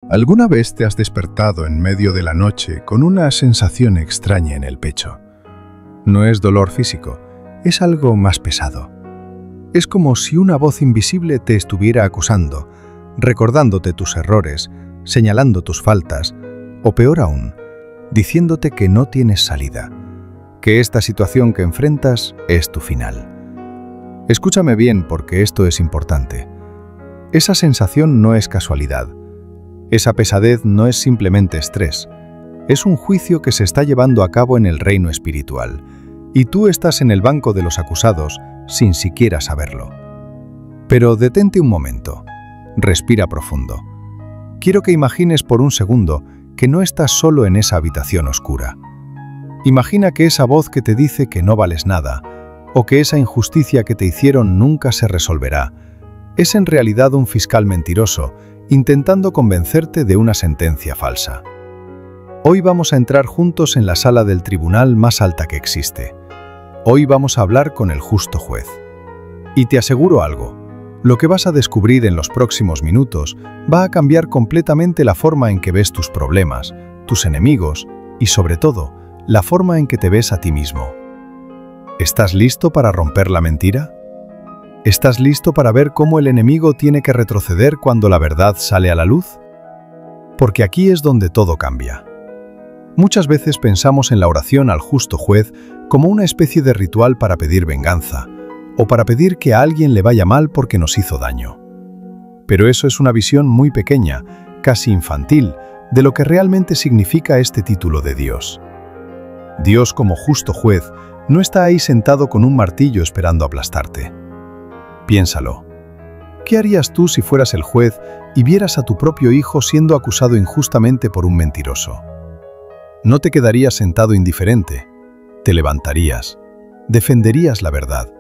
¿Alguna vez te has despertado en medio de la noche con una sensación extraña en el pecho? No es dolor físico, es algo más pesado. Es como si una voz invisible te estuviera acusando, recordándote tus errores, señalando tus faltas, o peor aún, diciéndote que no tienes salida, que esta situación que enfrentas es tu final. Escúchame bien porque esto es importante. Esa sensación no es casualidad. Esa pesadez no es simplemente estrés. Es un juicio que se está llevando a cabo en el reino espiritual, y tú estás en el banco de los acusados sin siquiera saberlo. Pero detente un momento. Respira profundo. Quiero que imagines por un segundo que no estás solo en esa habitación oscura. Imagina que esa voz que te dice que no vales nada, o que esa injusticia que te hicieron nunca se resolverá, es en realidad un fiscal mentiroso intentando convencerte de una sentencia falsa. Hoy vamos a entrar juntos en la sala del tribunal más alta que existe. Hoy vamos a hablar con el justo juez. Y te aseguro algo, lo que vas a descubrir en los próximos minutos va a cambiar completamente la forma en que ves tus problemas, tus enemigos y, sobre todo, la forma en que te ves a ti mismo. ¿Estás listo para romper la mentira? ¿Estás listo para ver cómo el enemigo tiene que retroceder cuando la verdad sale a la luz? Porque aquí es donde todo cambia. Muchas veces pensamos en la oración al justo juez como una especie de ritual para pedir venganza, o para pedir que a alguien le vaya mal porque nos hizo daño. Pero eso es una visión muy pequeña, casi infantil, de lo que realmente significa este título de Dios. Dios, como justo juez, no está ahí sentado con un martillo esperando aplastarte. Piénsalo. ¿Qué harías tú si fueras el juez y vieras a tu propio hijo siendo acusado injustamente por un mentiroso? No te quedarías sentado indiferente. Te levantarías. Defenderías la verdad.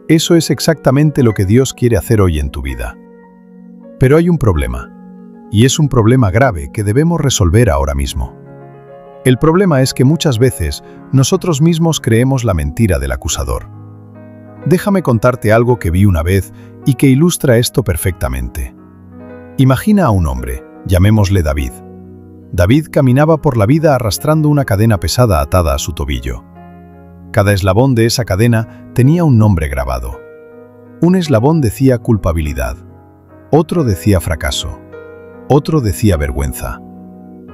Eso es exactamente lo que Dios quiere hacer hoy en tu vida. Pero hay un problema. Y es un problema grave que debemos resolver ahora mismo. El problema es que muchas veces nosotros mismos creemos la mentira del acusador. Déjame contarte algo que vi una vez y que ilustra esto perfectamente. Imagina a un hombre, llamémosle David. David caminaba por la vida arrastrando una cadena pesada atada a su tobillo. Cada eslabón de esa cadena tenía un nombre grabado. Un eslabón decía culpabilidad, otro decía fracaso, otro decía vergüenza,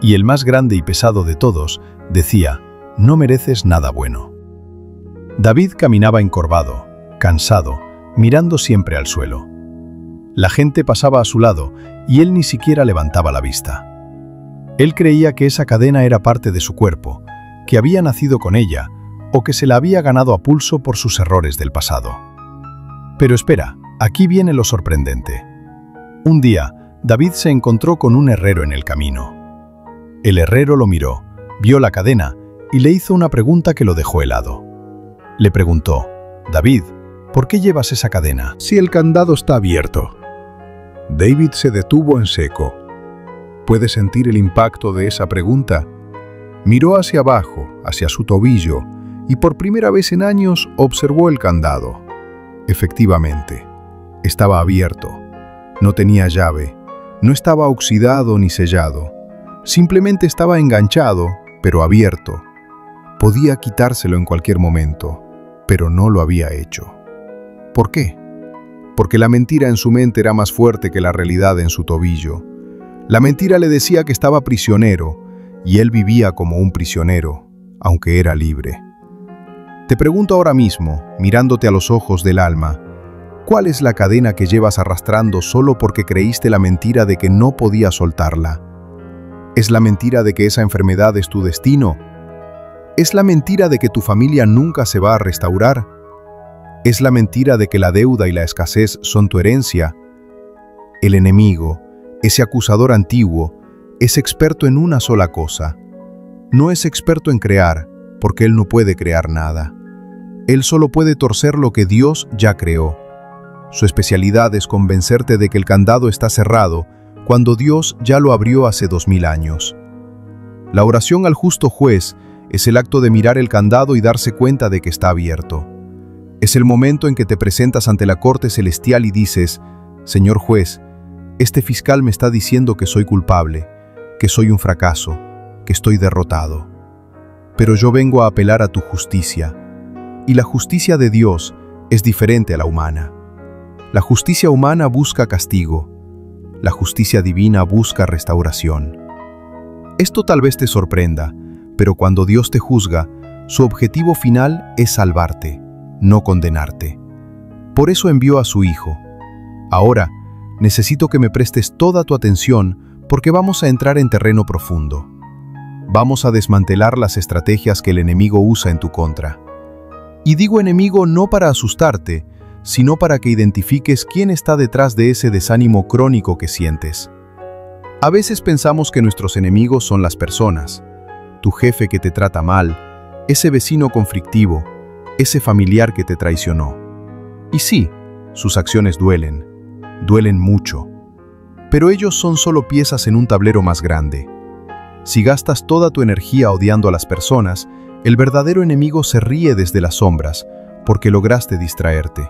y el más grande y pesado de todos decía, no mereces nada bueno. David caminaba encorvado, cansado, mirando siempre al suelo. La gente pasaba a su lado y él ni siquiera levantaba la vista. Él creía que esa cadena era parte de su cuerpo, que había nacido con ella, o que se la había ganado a pulso por sus errores del pasado. Pero espera, aquí viene lo sorprendente. Un día, David se encontró con un herrero en el camino. El herrero lo miró, vio la cadena y le hizo una pregunta que lo dejó helado. Le preguntó, David, ¿por qué llevas esa cadena si el candado está abierto? David se detuvo en seco. ¿Puede sentir el impacto de esa pregunta? Miró hacia abajo, hacia su tobillo, y por primera vez en años observó el candado. Efectivamente, estaba abierto. No tenía llave, no estaba oxidado ni sellado. Simplemente estaba enganchado, pero abierto. Podía quitárselo en cualquier momento, pero no lo había hecho. ¿Por qué? Porque la mentira en su mente era más fuerte que la realidad en su tobillo. La mentira le decía que estaba prisionero, y él vivía como un prisionero, aunque era libre. Te pregunto ahora mismo, mirándote a los ojos del alma, ¿cuál es la cadena que llevas arrastrando solo porque creíste la mentira de que no podías soltarla? ¿Es la mentira de que esa enfermedad es tu destino? ¿Es la mentira de que tu familia nunca se va a restaurar? ¿Es la mentira de que la deuda y la escasez son tu herencia? El enemigo, ese acusador antiguo, es experto en una sola cosa. No es experto en crear, porque él no puede crear nada. Él solo puede torcer lo que Dios ya creó. Su especialidad es convencerte de que el candado está cerrado cuando Dios ya lo abrió hace 2000 años. La oración al justo juez es el acto de mirar el candado y darse cuenta de que está abierto. Es el momento en que te presentas ante la corte celestial y dices, Señor juez, Este fiscal me está diciendo que soy culpable, que soy un fracaso, que estoy derrotado. Pero yo vengo a apelar a tu justicia, y la justicia de Dios es diferente a la humana. La justicia humana busca castigo, la justicia divina busca restauración. Esto tal vez te sorprenda, pero cuando Dios te juzga, su objetivo final es salvarte, no condenarte. Por eso envió a su Hijo. Ahora, necesito que me prestes toda tu atención porque vamos a entrar en terreno profundo. Vamos a desmantelar las estrategias que el enemigo usa en tu contra. Y digo enemigo no para asustarte, sino para que identifiques quién está detrás de ese desánimo crónico que sientes. A veces pensamos que nuestros enemigos son las personas, tu jefe que te trata mal, ese vecino conflictivo, ese familiar que te traicionó. Y sí, sus acciones duelen mucho. Pero ellos son solo piezas en un tablero más grande. Si gastas toda tu energía odiando a las personas, el verdadero enemigo se ríe desde las sombras, porque lograste distraerte.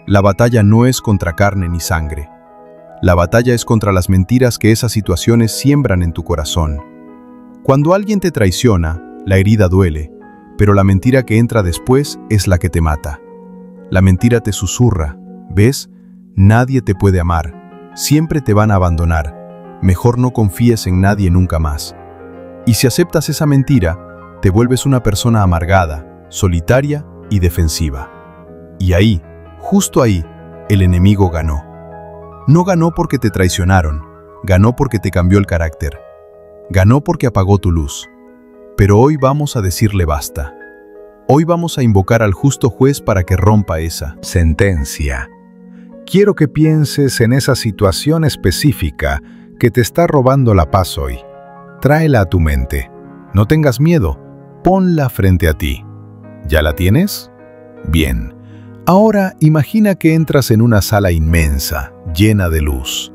La batalla no es contra carne ni sangre. La batalla es contra las mentiras que esas situaciones siembran en tu corazón. Cuando alguien te traiciona, la herida duele, pero la mentira que entra después es la que te mata. La mentira te susurra, ¿ves? Nadie te puede amar, siempre te van a abandonar, mejor no confíes en nadie nunca más. Y si aceptas esa mentira, te vuelves una persona amargada, solitaria y defensiva. Y ahí, justo ahí, el enemigo ganó. No ganó porque te traicionaron, ganó porque te cambió el carácter. Ganó porque apagó tu luz. Pero hoy vamos a decirle basta. Hoy vamos a invocar al justo juez para que rompa esa sentencia. Quiero que pienses en esa situación específica que te está robando la paz hoy. Tráela a tu mente. No tengas miedo. Ponla frente a ti. ¿Ya la tienes? Bien. Ahora imagina que entras en una sala inmensa, llena de luz.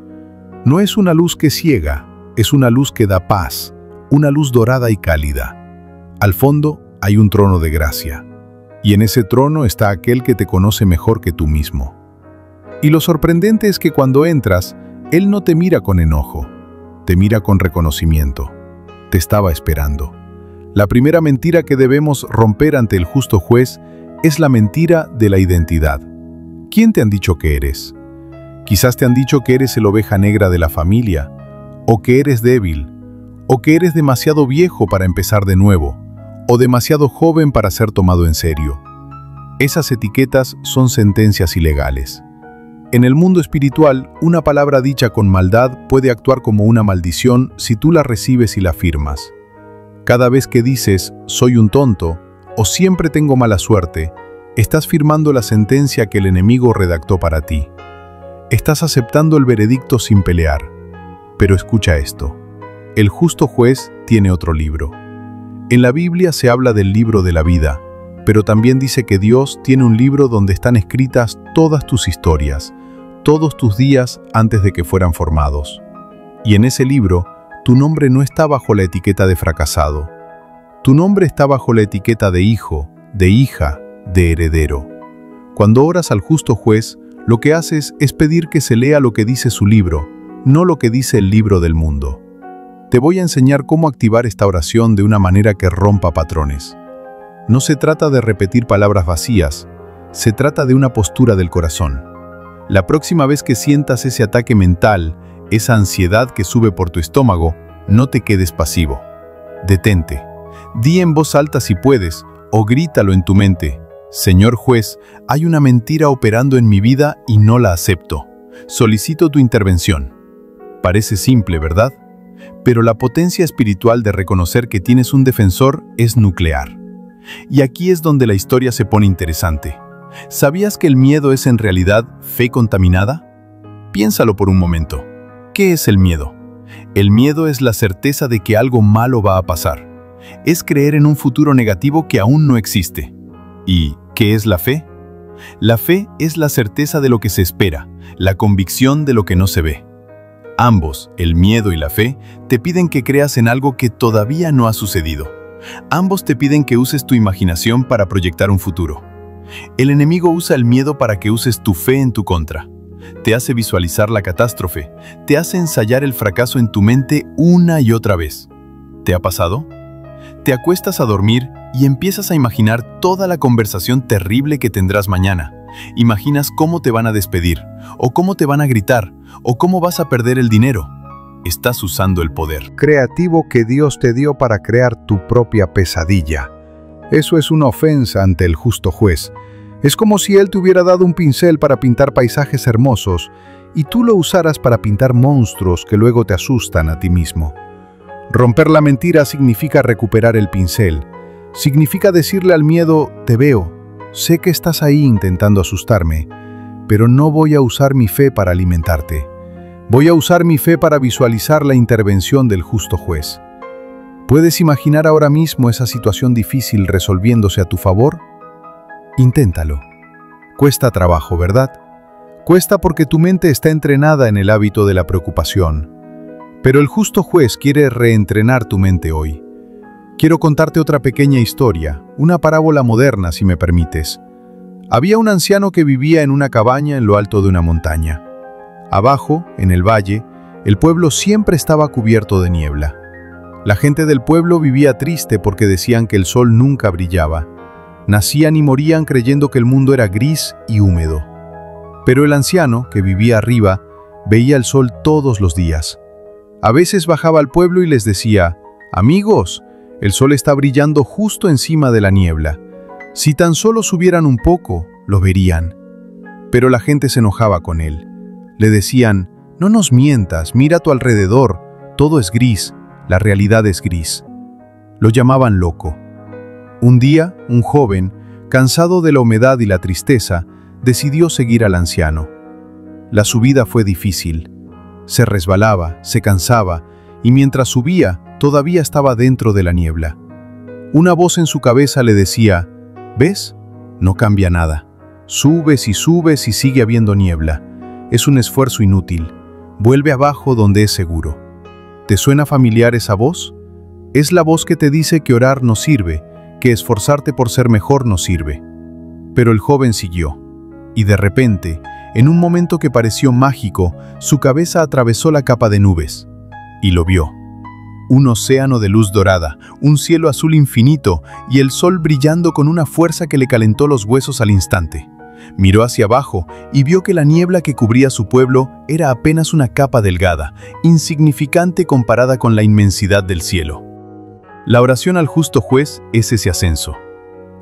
No es una luz que ciega, es una luz que da paz, una luz dorada y cálida. Al fondo hay un trono de gracia, y en ese trono está aquel que te conoce mejor que tú mismo. Y lo sorprendente es que cuando entras, Él no te mira con enojo, te mira con reconocimiento. Te estaba esperando. La primera mentira que debemos romper ante el justo juez es la mentira de la identidad. ¿Quién te han dicho que eres? Quizás te han dicho que eres el oveja negra de la familia, o que eres débil, o que eres demasiado viejo para empezar de nuevo, o demasiado joven para ser tomado en serio. Esas etiquetas son sentencias ilegales. En el mundo espiritual, una palabra dicha con maldad puede actuar como una maldición si tú la recibes y la firmas. Cada vez que dices, soy un tonto, o siempre tengo mala suerte, estás firmando la sentencia que el enemigo redactó para ti. Estás aceptando el veredicto sin pelear. Pero escucha esto. El justo juez tiene otro libro. En la Biblia se habla del libro de la vida, pero también dice que Dios tiene un libro donde están escritas todas tus historias, todos tus días antes de que fueran formados. Y en ese libro, tu nombre no está bajo la etiqueta de fracasado. Tu nombre está bajo la etiqueta de hijo, de hija, de heredero. Cuando oras al justo juez, lo que haces es pedir que se lea lo que dice su libro, no lo que dice el libro del mundo. Te voy a enseñar cómo activar esta oración de una manera que rompa patrones. No se trata de repetir palabras vacías, se trata de una postura del corazón. La próxima vez que sientas ese ataque mental, esa ansiedad que sube por tu estómago, no te quedes pasivo. Detente. Di en voz alta si puedes, o grítalo en tu mente. Señor juez, hay una mentira operando en mi vida y no la acepto. Solicito tu intervención. Parece simple, ¿verdad? Pero la potencia espiritual de reconocer que tienes un defensor es nuclear. Y aquí es donde la historia se pone interesante. ¿Sabías que el miedo es en realidad fe contaminada? Piénsalo por un momento. ¿Qué es el miedo? El miedo es la certeza de que algo malo va a pasar. Es creer en un futuro negativo que aún no existe. ¿Y qué es la fe? La fe es la certeza de lo que se espera, la convicción de lo que no se ve. Ambos, el miedo y la fe, te piden que creas en algo que todavía no ha sucedido. Ambos te piden que uses tu imaginación para proyectar un futuro. El enemigo usa el miedo para que uses tu fe en tu contra. te hace visualizar la catástrofe, te hace ensayar el fracaso en tu mente una y otra vez. ¿Te ha pasado? Te acuestas a dormir y empiezas a imaginar toda la conversación terrible que tendrás mañana. Imaginas cómo te van a despedir, o cómo te van a gritar, o cómo vas a perder el dinero. Estás usando el poder creativo que Dios te dio para crear tu propia pesadilla. Eso es una ofensa ante el justo juez. Es como si Él te hubiera dado un pincel para pintar paisajes hermosos y tú lo usaras para pintar monstruos que luego te asustan a ti mismo. Romper la mentira significa recuperar el pincel. Significa decirle al miedo, te veo, sé que estás ahí intentando asustarme, pero no voy a usar mi fe para alimentarte. Voy a usar mi fe para visualizar la intervención del justo juez. ¿Puedes imaginar ahora mismo esa situación difícil resolviéndose a tu favor? Inténtalo. Cuesta trabajo, ¿verdad? Cuesta porque tu mente está entrenada en el hábito de la preocupación. Pero el justo juez quiere reentrenar tu mente hoy. Quiero contarte otra pequeña historia, una parábola moderna, si me permites. Había un anciano que vivía en una cabaña en lo alto de una montaña. Abajo, en el valle, el pueblo siempre estaba cubierto de niebla. La gente del pueblo vivía triste porque decían que el sol nunca brillaba. Nacían y morían creyendo que el mundo era gris y húmedo. Pero el anciano, que vivía arriba, veía el sol todos los días. A veces bajaba al pueblo y les decía, «Amigos, el sol está brillando justo encima de la niebla. Si tan solo subieran un poco, lo verían». Pero la gente se enojaba con él. Le decían, «No nos mientas, mira a tu alrededor, todo es gris, la realidad es gris». Lo llamaban loco. Un día, un joven, cansado de la humedad y la tristeza, decidió seguir al anciano. La subida fue difícil. Se resbalaba, se cansaba, y mientras subía, todavía estaba dentro de la niebla. Una voz en su cabeza le decía, «¿Ves? No cambia nada. Subes y sigue habiendo niebla. Es un esfuerzo inútil. Vuelve abajo donde es seguro». ¿Te suena familiar esa voz? Es la voz que te dice que orar no sirve, que esforzarte por ser mejor no sirve. Pero el joven siguió, y de repente, en un momento que pareció mágico, su cabeza atravesó la capa de nubes, y lo vio. Un océano de luz dorada, un cielo azul infinito, y el sol brillando con una fuerza que le calentó los huesos al instante. Miró hacia abajo y vio que la niebla que cubría su pueblo era apenas una capa delgada, insignificante comparada con la inmensidad del cielo. La oración al justo juez es ese ascenso.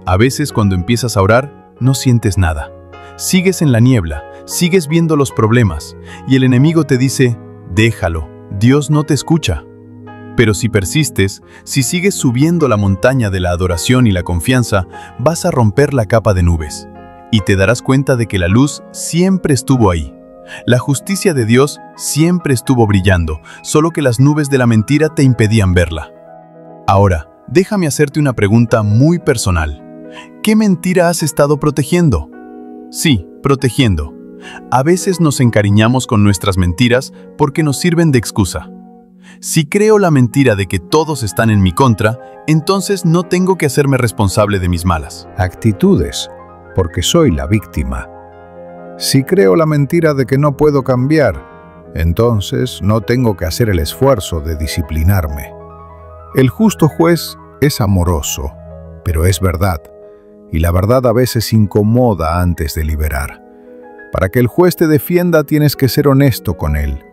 A veces cuando empiezas a orar, no sientes nada. Sigues en la niebla, sigues viendo los problemas, y el enemigo te dice, déjalo, Dios no te escucha. Pero si persistes, si sigues subiendo la montaña de la adoración y la confianza, vas a romper la capa de nubes. Y te darás cuenta de que la luz siempre estuvo ahí. La justicia de Dios siempre estuvo brillando, solo que las nubes de la mentira te impedían verla. Ahora, déjame hacerte una pregunta muy personal. ¿Qué mentira has estado protegiendo? Sí, protegiendo. A veces nos encariñamos con nuestras mentiras porque nos sirven de excusa. Si creo la mentira de que todos están en mi contra, entonces no tengo que hacerme responsable de mis malas actitudes, porque soy la víctima. Si creo la mentira de que no puedo cambiar, entonces no tengo que hacer el esfuerzo de disciplinarme. El justo juez es amoroso, pero es verdad, y la verdad a veces incomoda antes de liberar. Para que el juez te defienda tienes que ser honesto con él.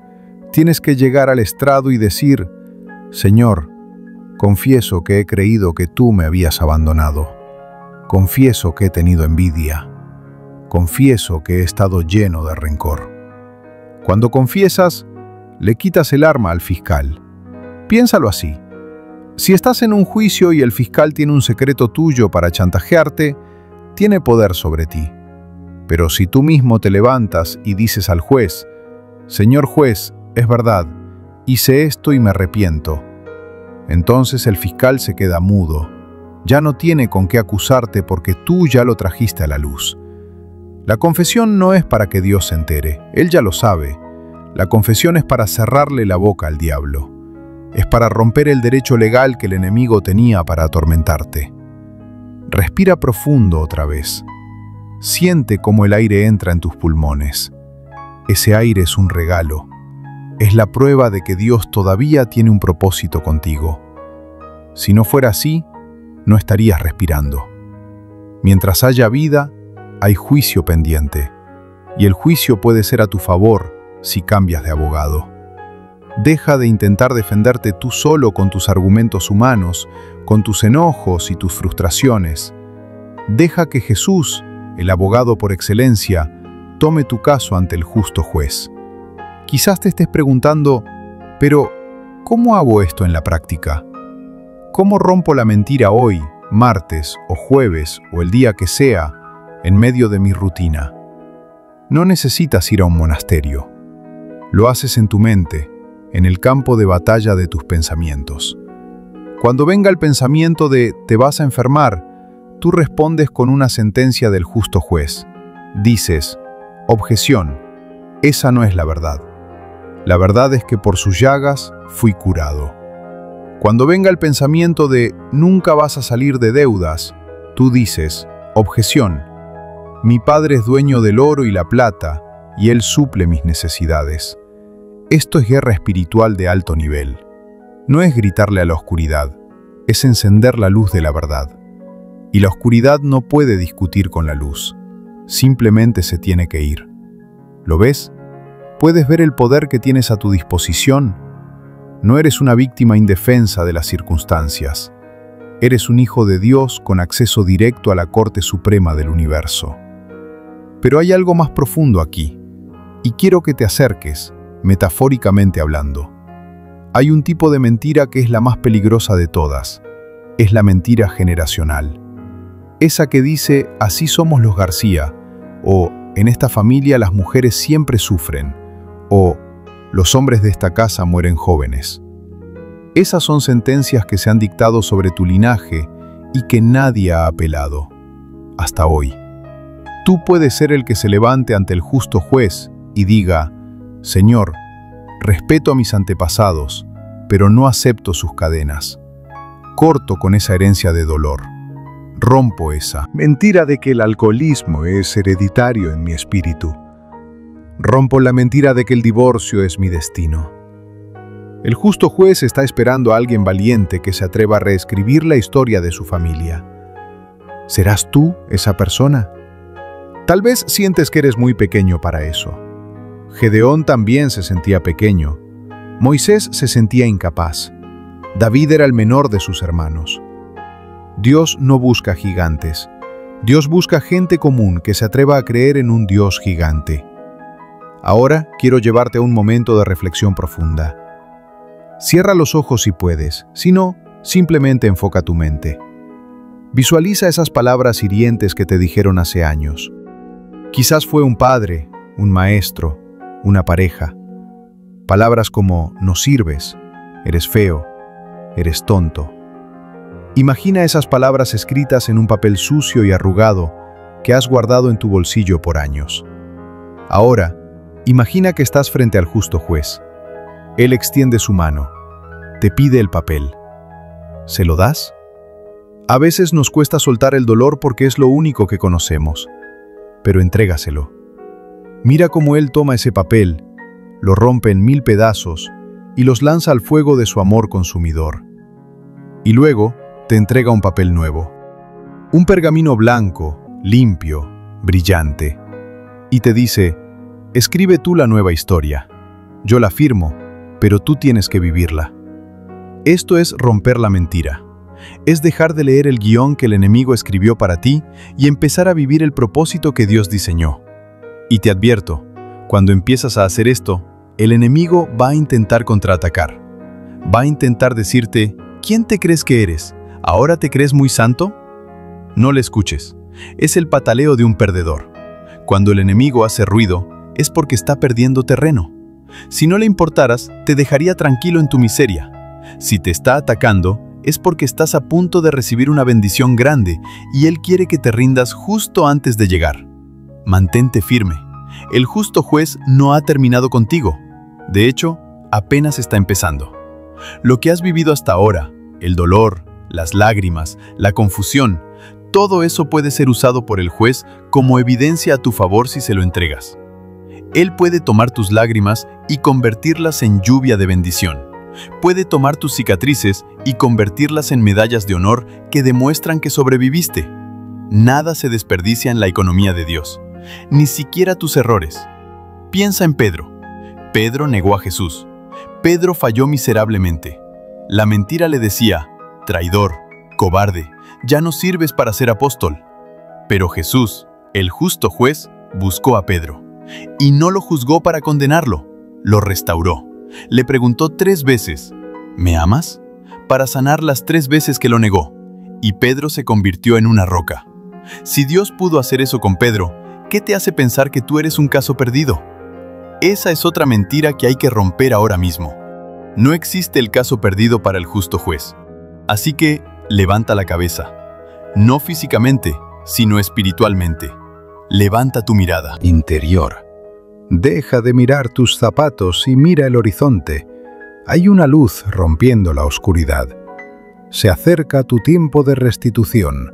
Tienes que llegar al estrado y decir, «Señor, confieso que he creído que tú me habías abandonado. Confieso que he tenido envidia. Confieso que he estado lleno de rencor». Cuando confiesas, le quitas el arma al fiscal. Piénsalo así. Si estás en un juicio y el fiscal tiene un secreto tuyo para chantajearte, tiene poder sobre ti. Pero si tú mismo te levantas y dices al juez, «Señor juez, es verdad, hice esto y me arrepiento», entonces el fiscal se queda mudo. Ya no tiene con qué acusarte porque tú ya lo trajiste a la luz. La confesión no es para que Dios se entere, Él ya lo sabe. La confesión es para cerrarle la boca al diablo. Es para romper el derecho legal que el enemigo tenía para atormentarte. Respira profundo otra vez. Siente cómo el aire entra en tus pulmones. Ese aire es un regalo. Es la prueba de que Dios todavía tiene un propósito contigo. Si no fuera así, no estarías respirando. Mientras haya vida, hay juicio pendiente. Y el juicio puede ser a tu favor si cambias de abogado. Deja de intentar defenderte tú solo con tus argumentos humanos, con tus enojos y tus frustraciones. Deja que Jesús, el abogado por excelencia, tome tu caso ante el justo juez. Quizás te estés preguntando, pero ¿cómo hago esto en la práctica? ¿Cómo rompo la mentira hoy, martes o jueves o el día que sea, en medio de mi rutina? No necesitas ir a un monasterio. Lo haces en tu mente, en el campo de batalla de tus pensamientos. Cuando venga el pensamiento de «te vas a enfermar», tú respondes con una sentencia del justo juez. Dices, objeción, esa no es la verdad. La verdad es que por sus llagas fui curado. Cuando venga el pensamiento de «nunca vas a salir de deudas», tú dices, objeción, mi Padre es dueño del oro y la plata, y Él suple mis necesidades. Esto es guerra espiritual de alto nivel. No es gritarle a la oscuridad, es encender la luz de la verdad. Y la oscuridad no puede discutir con la luz, simplemente se tiene que ir. ¿Lo ves? ¿Puedes ver el poder que tienes a tu disposición? No eres una víctima indefensa de las circunstancias. Eres un hijo de Dios con acceso directo a la Corte Suprema del Universo. Pero hay algo más profundo aquí, y quiero que te acerques, metafóricamente hablando. Hay un tipo de mentira que es la más peligrosa de todas. Es la mentira generacional. Esa que dice, así somos los García, o en esta familia las mujeres siempre sufren, o los hombres de esta casa mueren jóvenes. Esas son sentencias que se han dictado sobre tu linaje y que nadie ha apelado. Hasta hoy. Tú puedes ser el que se levante ante el justo juez y diga, Señor, respeto a mis antepasados, pero no acepto sus cadenas. Corto con esa herencia de dolor. Rompo esa mentira de que el alcoholismo es hereditario en mi espíritu. Rompo la mentira de que el divorcio es mi destino. El justo juez está esperando a alguien valiente que se atreva a reescribir la historia de su familia. ¿Serás tú esa persona? Tal vez sientes que eres muy pequeño para eso. Gedeón también se sentía pequeño. Moisés se sentía incapaz. David era el menor de sus hermanos. Dios no busca gigantes. Dios busca gente común que se atreva a creer en un Dios gigante. Ahora quiero llevarte a un momento de reflexión profunda. Cierra los ojos si puedes, si no, simplemente enfoca tu mente. Visualiza esas palabras hirientes que te dijeron hace años. Quizás fue un padre, un maestro, una pareja. Palabras como no sirves, eres feo, eres tonto. Imagina esas palabras escritas en un papel sucio y arrugado que has guardado en tu bolsillo por años. Ahora, imagina que estás frente al justo juez. Él extiende su mano, te pide el papel. ¿Se lo das? A veces nos cuesta soltar el dolor porque es lo único que conocemos, pero entrégaselo. Mira cómo él toma ese papel, lo rompe en 1000 pedazos y los lanza al fuego de su amor consumidor. Y luego te entrega un papel nuevo, un pergamino blanco, limpio, brillante, y te dice, escribe tú la nueva historia. Yo la firmo, pero tú tienes que vivirla. Esto es romper la mentira. Es dejar de leer el guión que el enemigo escribió para ti y empezar a vivir el propósito que Dios diseñó. Y te advierto, cuando empiezas a hacer esto, el enemigo va a intentar contraatacar. Va a intentar decirte, ¿quién te crees que eres? ¿Ahora te crees muy santo? No le escuches. Es el pataleo de un perdedor. Cuando el enemigo hace ruido, es porque está perdiendo terreno. Si no le importaras, te dejaría tranquilo en tu miseria. Si te está atacando, es porque estás a punto de recibir una bendición grande y Él quiere que te rindas justo antes de llegar. Mantente firme. El justo juez no ha terminado contigo. De hecho, apenas está empezando. Lo que has vivido hasta ahora, el dolor, las lágrimas, la confusión, todo eso puede ser usado por el juez como evidencia a tu favor si se lo entregas. Él puede tomar tus lágrimas y convertirlas en lluvia de bendición. Puede tomar tus cicatrices y convertirlas en medallas de honor que demuestran que sobreviviste. Nada se desperdicia en la economía de Dios, ni siquiera tus errores. Piensa en Pedro. Pedro negó a Jesús. Pedro falló miserablemente. La mentira le decía: traidor, cobarde, ya no sirves para ser apóstol. Pero Jesús, el justo juez, buscó a Pedro y no lo juzgó para condenarlo, lo restauró. Le preguntó 3 veces: ¿me amas?, para sanar las 3 veces que lo negó, y Pedro se convirtió en una roca. Si Dios pudo hacer eso con Pedro, ¿qué te hace pensar que tú eres un caso perdido? Esa es otra mentira que hay que romper ahora mismo. No existe el caso perdido para el justo juez. Así que, levanta la cabeza. No físicamente, sino espiritualmente. Levanta tu mirada interior. Deja de mirar tus zapatos y mira el horizonte. Hay una luz rompiendo la oscuridad. Se acerca tu tiempo de restitución,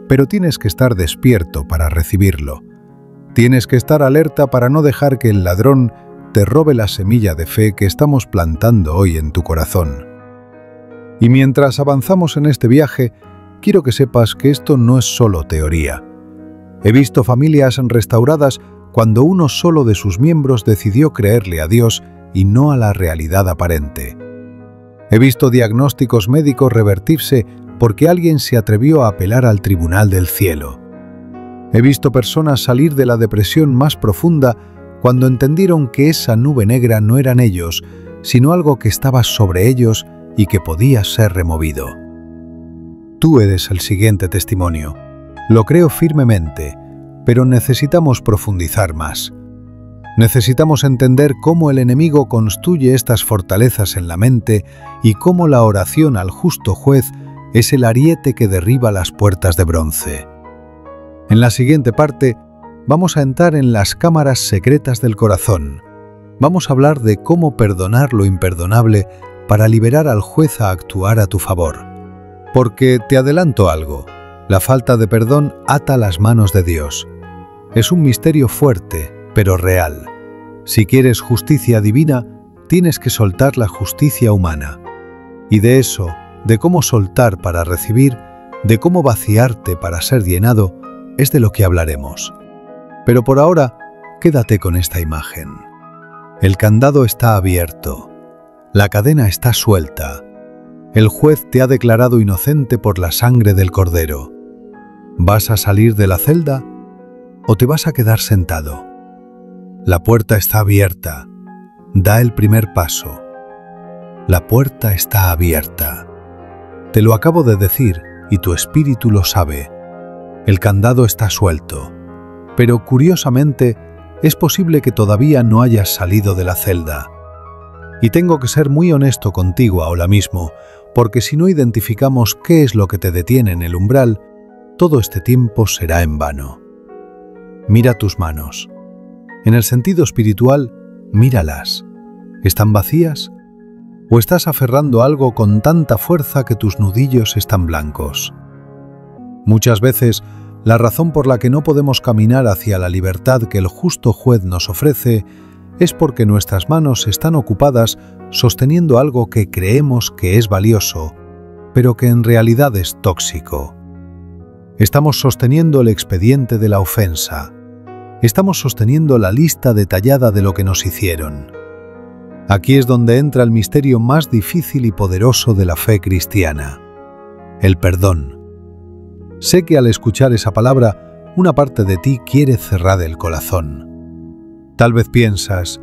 pero tienes que estar despierto para recibirlo. Tienes que estar alerta para no dejar que el ladrón te robe la semilla de fe que estamos plantando hoy en tu corazón. Y mientras avanzamos en este viaje, quiero que sepas que esto no es solo teoría. He visto familias restauradas cuando uno solo de sus miembros decidió creerle a Dios y no a la realidad aparente. He visto diagnósticos médicos revertirse porque alguien se atrevió a apelar al tribunal del cielo. He visto personas salir de la depresión más profunda cuando entendieron que esa nube negra no eran ellos, sino algo que estaba sobre ellos y que podía ser removido. Tú eres el siguiente testimonio. Lo creo firmemente, pero necesitamos profundizar más. Necesitamos entender cómo el enemigo construye estas fortalezas en la mente y cómo la oración al justo juez es el ariete que derriba las puertas de bronce. En la siguiente parte, vamos a entrar en las cámaras secretas del corazón. Vamos a hablar de cómo perdonar lo imperdonable para liberar al juez a actuar a tu favor. Porque te adelanto algo, la falta de perdón ata las manos de Dios. Es un misterio fuerte, pero real. Si quieres justicia divina, tienes que soltar la justicia humana. Y de eso, de cómo soltar para recibir, de cómo vaciarte para ser llenado, es de lo que hablaremos. Pero por ahora, quédate con esta imagen. El candado está abierto. La cadena está suelta. El juez te ha declarado inocente por la sangre del Cordero. ¿Vas a salir de la celda o te vas a quedar sentado? La puerta está abierta. Da el primer paso. La puerta está abierta. Te lo acabo de decir y tu espíritu lo sabe. El candado está suelto. Pero curiosamente, es posible que todavía no hayas salido de la celda. Y tengo que ser muy honesto contigo ahora mismo, porque si no identificamos qué es lo que te detiene en el umbral, todo este tiempo será en vano. Mira tus manos. En el sentido espiritual, míralas. ¿Están vacías? ¿O estás aferrando algo con tanta fuerza que tus nudillos están blancos? Muchas veces, la razón por la que no podemos caminar hacia la libertad que el justo juez nos ofrece es porque nuestras manos están ocupadas sosteniendo algo que creemos que es valioso, pero que en realidad es tóxico. Estamos sosteniendo el expediente de la ofensa. Estamos sosteniendo la lista detallada de lo que nos hicieron. Aquí es donde entra el misterio más difícil y poderoso de la fe cristiana: el perdón. Sé que al escuchar esa palabra, una parte de ti quiere cerrar el corazón. Tal vez piensas: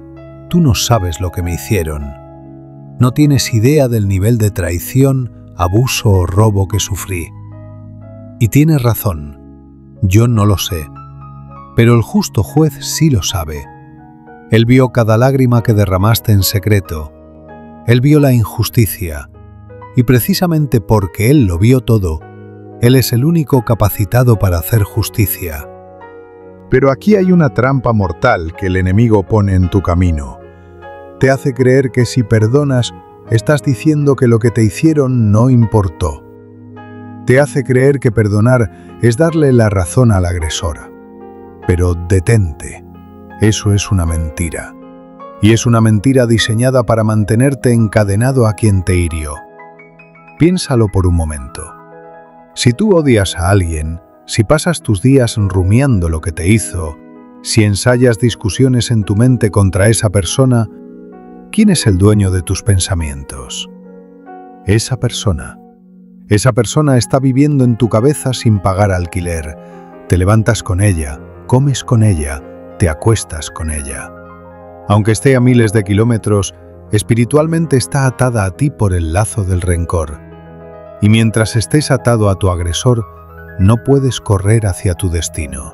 tú no sabes lo que me hicieron. No tienes idea del nivel de traición, abuso o robo que sufrí. Y tienes razón, yo no lo sé. Pero el justo juez sí lo sabe. Él vio cada lágrima que derramaste en secreto. Él vio la injusticia. Y precisamente porque Él lo vio todo, Él es el único capacitado para hacer justicia. Pero aquí hay una trampa mortal que el enemigo pone en tu camino. Te hace creer que si perdonas, estás diciendo que lo que te hicieron no importó. Te hace creer que perdonar es darle la razón al agresor. Pero detente. Eso es una mentira. Y es una mentira diseñada para mantenerte encadenado a quien te hirió. Piénsalo por un momento. Si tú odias a alguien, si pasas tus días rumiando lo que te hizo, si ensayas discusiones en tu mente contra esa persona, ¿quién es el dueño de tus pensamientos? Esa persona. Esa persona está viviendo en tu cabeza sin pagar alquiler. Te levantas con ella, comes con ella, te acuestas con ella. Aunque esté a miles de kilómetros, espiritualmente está atada a ti por el lazo del rencor. Y mientras estés atado a tu agresor, no puedes correr hacia tu destino.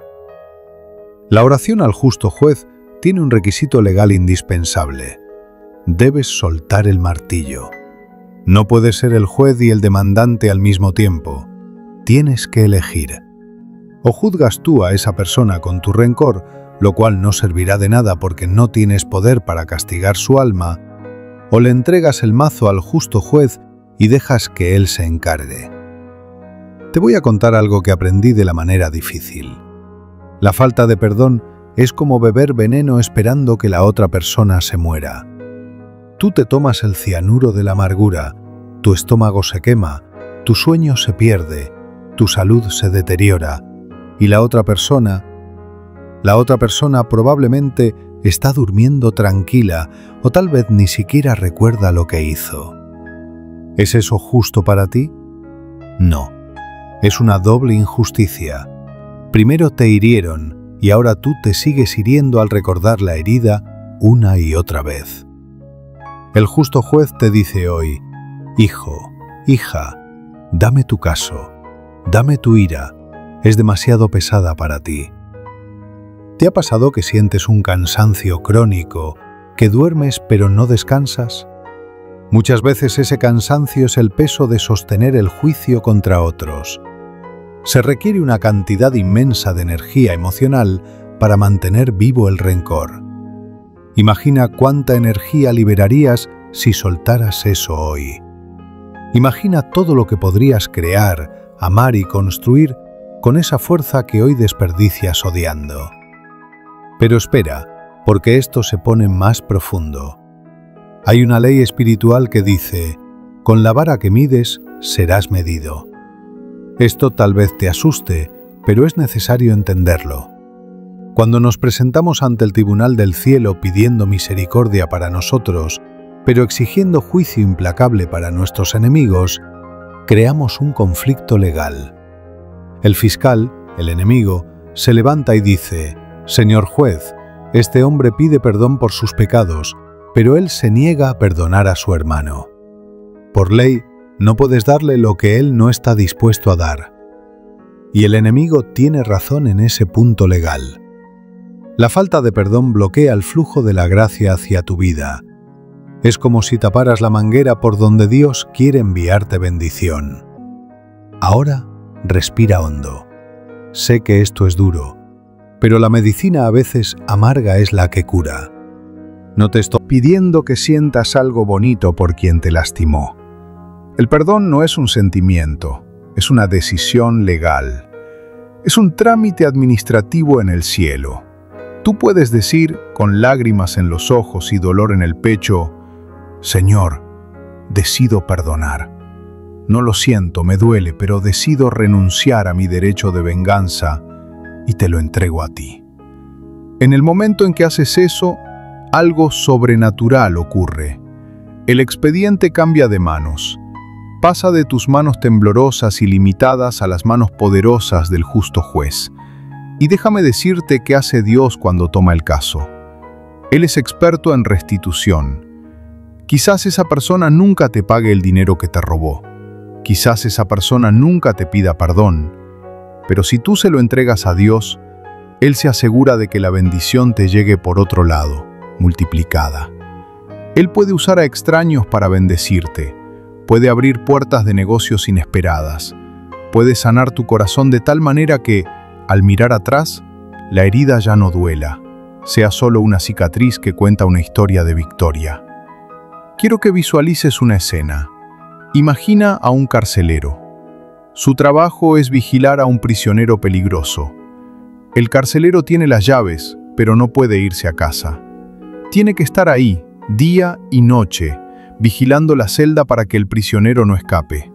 La oración al justo juez tiene un requisito legal indispensable. Debes soltar el martillo. No puedes ser el juez y el demandante al mismo tiempo. Tienes que elegir. O juzgas tú a esa persona con tu rencor, lo cual no servirá de nada porque no tienes poder para castigar su alma, o le entregas el mazo al justo juez y dejas que él se encargue. Te voy a contar algo que aprendí de la manera difícil. La falta de perdón es como beber veneno esperando que la otra persona se muera. Tú te tomas el cianuro de la amargura, tu estómago se quema, tu sueño se pierde, tu salud se deteriora, y la otra persona probablemente está durmiendo tranquila o tal vez ni siquiera recuerda lo que hizo. ¿Es eso justo para ti? No. Es una doble injusticia. Primero te hirieron y ahora tú te sigues hiriendo al recordar la herida una y otra vez. El justo juez te dice hoy: hijo, hija, dame tu caso, dame tu ira, es demasiado pesada para ti. ¿Te ha pasado que sientes un cansancio crónico, que duermes pero no descansas? Muchas veces ese cansancio es el peso de sostener el juicio contra otros. Se requiere una cantidad inmensa de energía emocional para mantener vivo el rencor. Imagina cuánta energía liberarías si soltaras eso hoy. Imagina todo lo que podrías crear, amar y construir con esa fuerza que hoy desperdicias odiando. Pero espera, porque esto se pone más profundo. Hay una ley espiritual que dice: con la vara que mides, serás medido. Esto tal vez te asuste, pero es necesario entenderlo. Cuando nos presentamos ante el tribunal del cielo pidiendo misericordia para nosotros, pero exigiendo juicio implacable para nuestros enemigos, creamos un conflicto legal. El fiscal, el enemigo, se levanta y dice: Señor juez, este hombre pide perdón por sus pecados, pero él se niega a perdonar a su hermano. Por ley, no puedes darle lo que él no está dispuesto a dar. Y el enemigo tiene razón en ese punto legal. La falta de perdón bloquea el flujo de la gracia hacia tu vida. Es como si taparas la manguera por donde Dios quiere enviarte bendición. Ahora, respira hondo. Sé que esto es duro, pero la medicina a veces amarga es la que cura. No te estoy pidiendo que sientas algo bonito por quien te lastimó. El perdón no es un sentimiento, es una decisión legal. Es un trámite administrativo en el cielo. Tú puedes decir, con lágrimas en los ojos y dolor en el pecho: Señor, decido perdonar. No lo siento, me duele, pero decido renunciar a mi derecho de venganza y te lo entrego a ti. En el momento en que haces eso, algo sobrenatural ocurre. El expediente cambia de manos. Pasa de tus manos temblorosas y limitadas a las manos poderosas del justo juez. Y déjame decirte qué hace Dios cuando toma el caso. Él es experto en restitución. Quizás esa persona nunca te pague el dinero que te robó. Quizás esa persona nunca te pida perdón. Pero si tú se lo entregas a Dios, Él se asegura de que la bendición te llegue por otro lado, multiplicada. Él puede usar a extraños para bendecirte. Puede abrir puertas de negocios inesperadas. Puede sanar tu corazón de tal manera que, al mirar atrás, la herida ya no duela, sea solo una cicatriz que cuenta una historia de victoria. Quiero que visualices una escena. Imagina a un carcelero. Su trabajo es vigilar a un prisionero peligroso. El carcelero tiene las llaves, pero no puede irse a casa. Tiene que estar ahí, día y noche, vigilando la celda para que el prisionero no escape.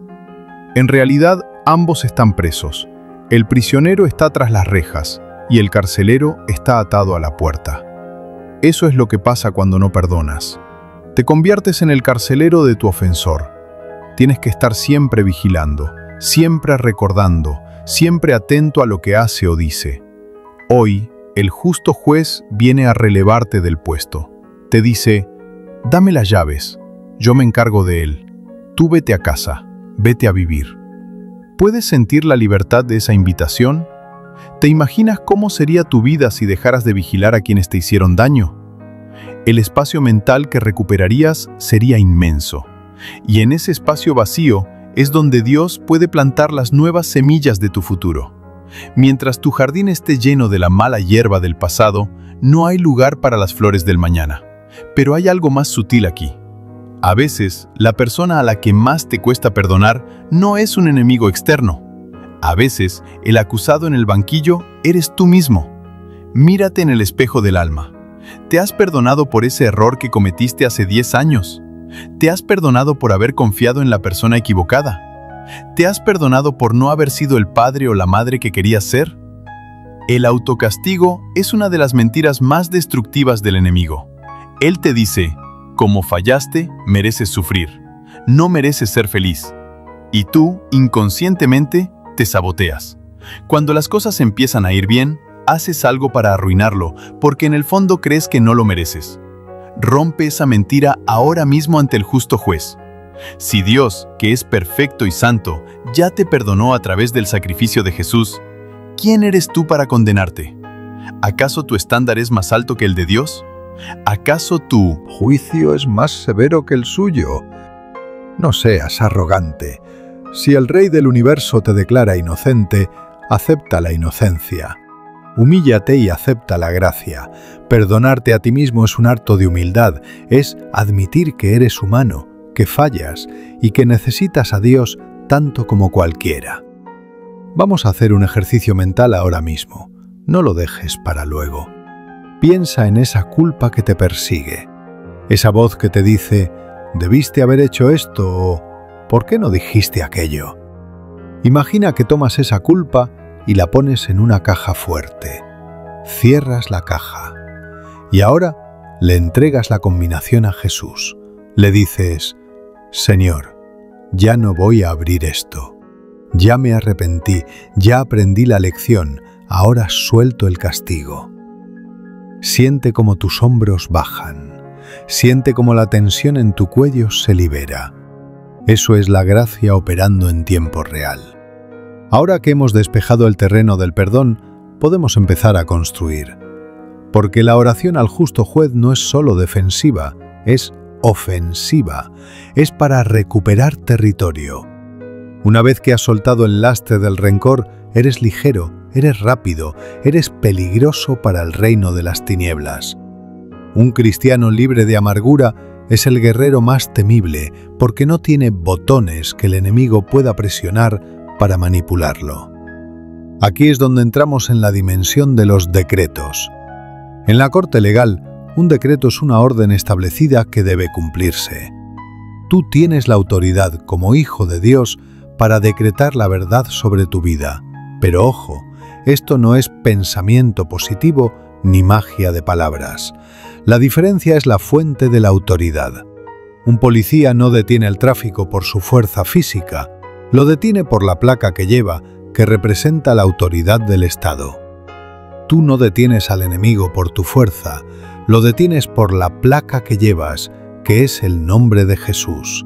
En realidad, ambos están presos. El prisionero está tras las rejas y el carcelero está atado a la puerta. Eso es lo que pasa cuando no perdonas. Te conviertes en el carcelero de tu ofensor. Tienes que estar siempre vigilando, siempre recordando, siempre atento a lo que hace o dice. Hoy, el justo juez viene a relevarte del puesto. Te dice: dame las llaves, yo me encargo de él. Tú vete a casa, vete a vivir. ¿Puedes sentir la libertad de esa invitación? ¿Te imaginas cómo sería tu vida si dejaras de vigilar a quienes te hicieron daño? El espacio mental que recuperarías sería inmenso. Y en ese espacio vacío es donde Dios puede plantar las nuevas semillas de tu futuro. Mientras tu jardín esté lleno de la mala hierba del pasado, no hay lugar para las flores del mañana. Pero hay algo más sutil aquí. A veces, la persona a la que más te cuesta perdonar no es un enemigo externo. A veces, el acusado en el banquillo eres tú mismo. Mírate en el espejo del alma. ¿Te has perdonado por ese error que cometiste hace 10 años? ¿Te has perdonado por haber confiado en la persona equivocada? ¿Te has perdonado por no haber sido el padre o la madre que querías ser? El autocastigo es una de las mentiras más destructivas del enemigo. Él te dice: como fallaste, mereces sufrir. No mereces ser feliz. Y tú, inconscientemente, te saboteas. Cuando las cosas empiezan a ir bien, haces algo para arruinarlo, porque en el fondo crees que no lo mereces. Rompe esa mentira ahora mismo ante el justo juez. Si Dios, que es perfecto y santo, ya te perdonó a través del sacrificio de Jesús, ¿quién eres tú para condenarte? ¿Acaso tu estándar es más alto que el de Dios? ¿Acaso tu juicio es más severo que el suyo? No seas arrogante. Si el Rey del universo te declara inocente, acepta la inocencia. Humíllate y acepta la gracia. Perdonarte a ti mismo es un acto de humildad, es admitir que eres humano, que fallas y que necesitas a Dios tanto como cualquiera. Vamos a hacer un ejercicio mental ahora mismo. No lo dejes para luego. Piensa en esa culpa que te persigue. Esa voz que te dice: debiste haber hecho esto o ¿por qué no dijiste aquello? Imagina que tomas esa culpa y la pones en una caja fuerte. Cierras la caja. Y ahora le entregas la combinación a Jesús. Le dices: Señor, ya no voy a abrir esto. Ya me arrepentí, ya aprendí la lección, ahora suelto el castigo. Siente cómo tus hombros bajan. Siente cómo la tensión en tu cuello se libera. Eso es la gracia operando en tiempo real. Ahora que hemos despejado el terreno del perdón, podemos empezar a construir. Porque la oración al justo juez no es solo defensiva, es ofensiva. Es para recuperar territorio. Una vez que has soltado el lastre del rencor, eres ligero, eres rápido, eres peligroso para el reino de las tinieblas. Un cristiano libre de amargura es el guerrero más temible porque no tiene botones que el enemigo pueda presionar para manipularlo. Aquí es donde entramos en la dimensión de los decretos. En la corte legal, un decreto es una orden establecida que debe cumplirse. Tú tienes la autoridad como hijo de Dios para decretar la verdad sobre tu vida. Pero ojo, esto no es pensamiento positivo ni magia de palabras. La diferencia es la fuente de la autoridad. Un policía no detiene el tráfico por su fuerza física, lo detiene por la placa que lleva, que representa la autoridad del Estado. Tú no detienes al enemigo por tu fuerza, lo detienes por la placa que llevas, que es el nombre de Jesús.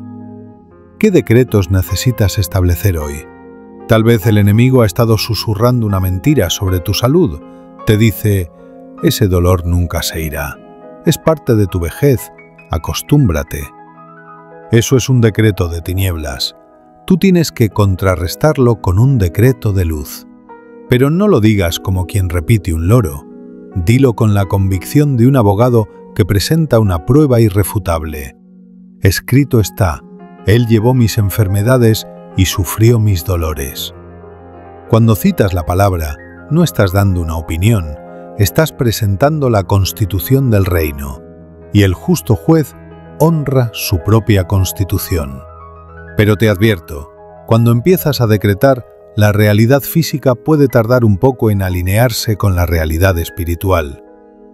¿Qué decretos necesitas establecer hoy? Tal vez el enemigo ha estado susurrando una mentira sobre tu salud. Te dice: ese dolor nunca se irá. Es parte de tu vejez, acostúmbrate. Eso es un decreto de tinieblas. Tú tienes que contrarrestarlo con un decreto de luz. Pero no lo digas como quien repite un loro. Dilo con la convicción de un abogado que presenta una prueba irrefutable. Escrito está: Él llevó mis enfermedades y sufrió mis dolores. Cuando citas la palabra, no estás dando una opinión, estás presentando la constitución del reino, y el justo juez honra su propia constitución. Pero te advierto, cuando empiezas a decretar, la realidad física puede tardar un poco en alinearse con la realidad espiritual.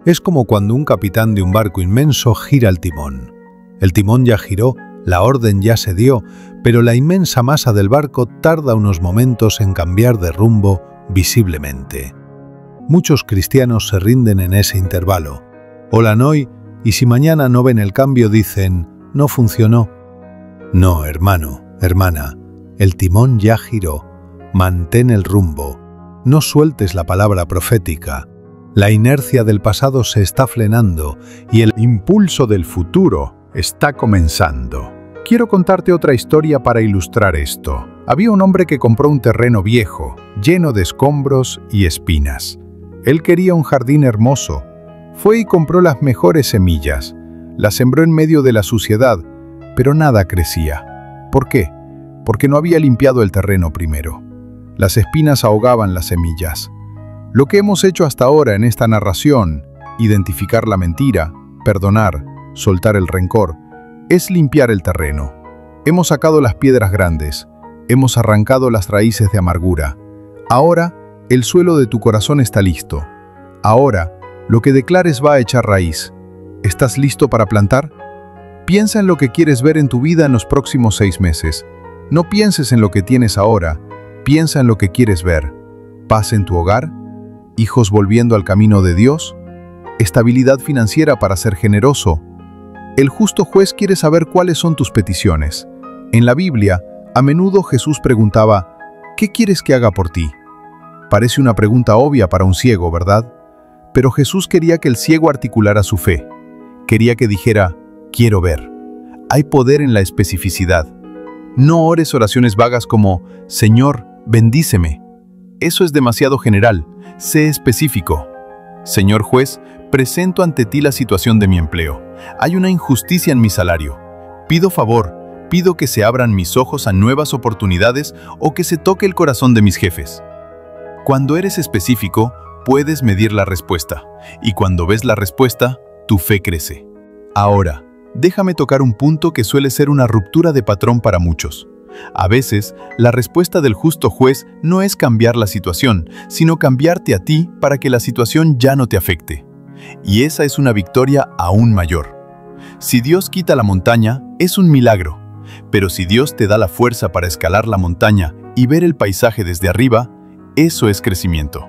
Es como cuando un capitán de un barco inmenso gira el timón. El timón ya giró, la orden ya se dio, pero la inmensa masa del barco tarda unos momentos en cambiar de rumbo visiblemente. Muchos cristianos se rinden en ese intervalo. Hola hoy, y si mañana no ven el cambio dicen, no funcionó. No, hermano, hermana, el timón ya giró. Mantén el rumbo. No sueltes la palabra profética. La inercia del pasado se está frenando y el impulso del futuro está comenzando. Quiero contarte otra historia para ilustrar esto. Había un hombre que compró un terreno viejo, lleno de escombros y espinas. Él quería un jardín hermoso. Fue y compró las mejores semillas. Las sembró en medio de la suciedad, pero nada crecía. ¿Por qué? Porque no había limpiado el terreno primero. Las espinas ahogaban las semillas. Lo que hemos hecho hasta ahora en esta narración, identificar la mentira, perdonar, soltar el rencor, es limpiar el terreno. Hemos sacado las piedras grandes, hemos arrancado las raíces de amargura. Ahora, el suelo de tu corazón está listo. Ahora, lo que declares va a echar raíz. ¿Estás listo para plantar? Piensa en lo que quieres ver en tu vida en los próximos 6 meses. No pienses en lo que tienes ahora, piensa en lo que quieres ver. Paz en tu hogar, hijos volviendo al camino de Dios, estabilidad financiera para ser generoso. El justo juez quiere saber cuáles son tus peticiones. En la Biblia, a menudo Jesús preguntaba, ¿qué quieres que haga por ti? Parece una pregunta obvia para un ciego, ¿verdad? Pero Jesús quería que el ciego articulara su fe. Quería que dijera, quiero ver. Hay poder en la especificidad. No ores oraciones vagas como, Señor, bendíceme. Eso es demasiado general. Sé específico. Señor juez, presento ante ti la situación de mi empleo. Hay una injusticia en mi salario. Pido favor, pido que se abran mis ojos a nuevas oportunidades o que se toque el corazón de mis jefes. Cuando eres específico, puedes medir la respuesta. Y cuando ves la respuesta, tu fe crece. Ahora, déjame tocar un punto que suele ser una ruptura de patrón para muchos. A veces, la respuesta del justo juez no es cambiar la situación, sino cambiarte a ti para que la situación ya no te afecte. Y esa es una victoria aún mayor. Si Dios quita la montaña, es un milagro. Pero si Dios te da la fuerza para escalar la montaña y ver el paisaje desde arriba, eso es crecimiento.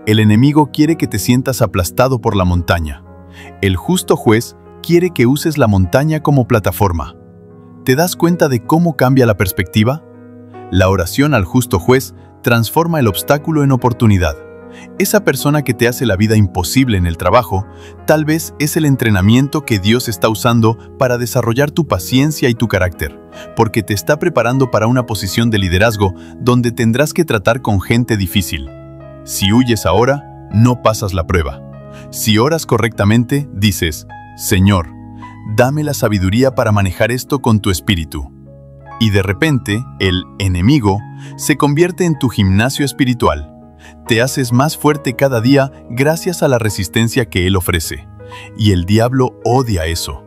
El enemigo quiere que te sientas aplastado por la montaña. El justo juez quiere que uses la montaña como plataforma. ¿Te das cuenta de cómo cambia la perspectiva? La oración al justo juez transforma el obstáculo en oportunidad. Esa persona que te hace la vida imposible en el trabajo, tal vez es el entrenamiento que Dios está usando para desarrollar tu paciencia y tu carácter, porque te está preparando para una posición de liderazgo donde tendrás que tratar con gente difícil. Si huyes ahora, no pasas la prueba. Si oras correctamente, dices, Señor, dame la sabiduría para manejar esto con tu espíritu. Y de repente, el enemigo se convierte en tu gimnasio espiritual. Te haces más fuerte cada día gracias a la resistencia que él ofrece. Y el diablo odia eso.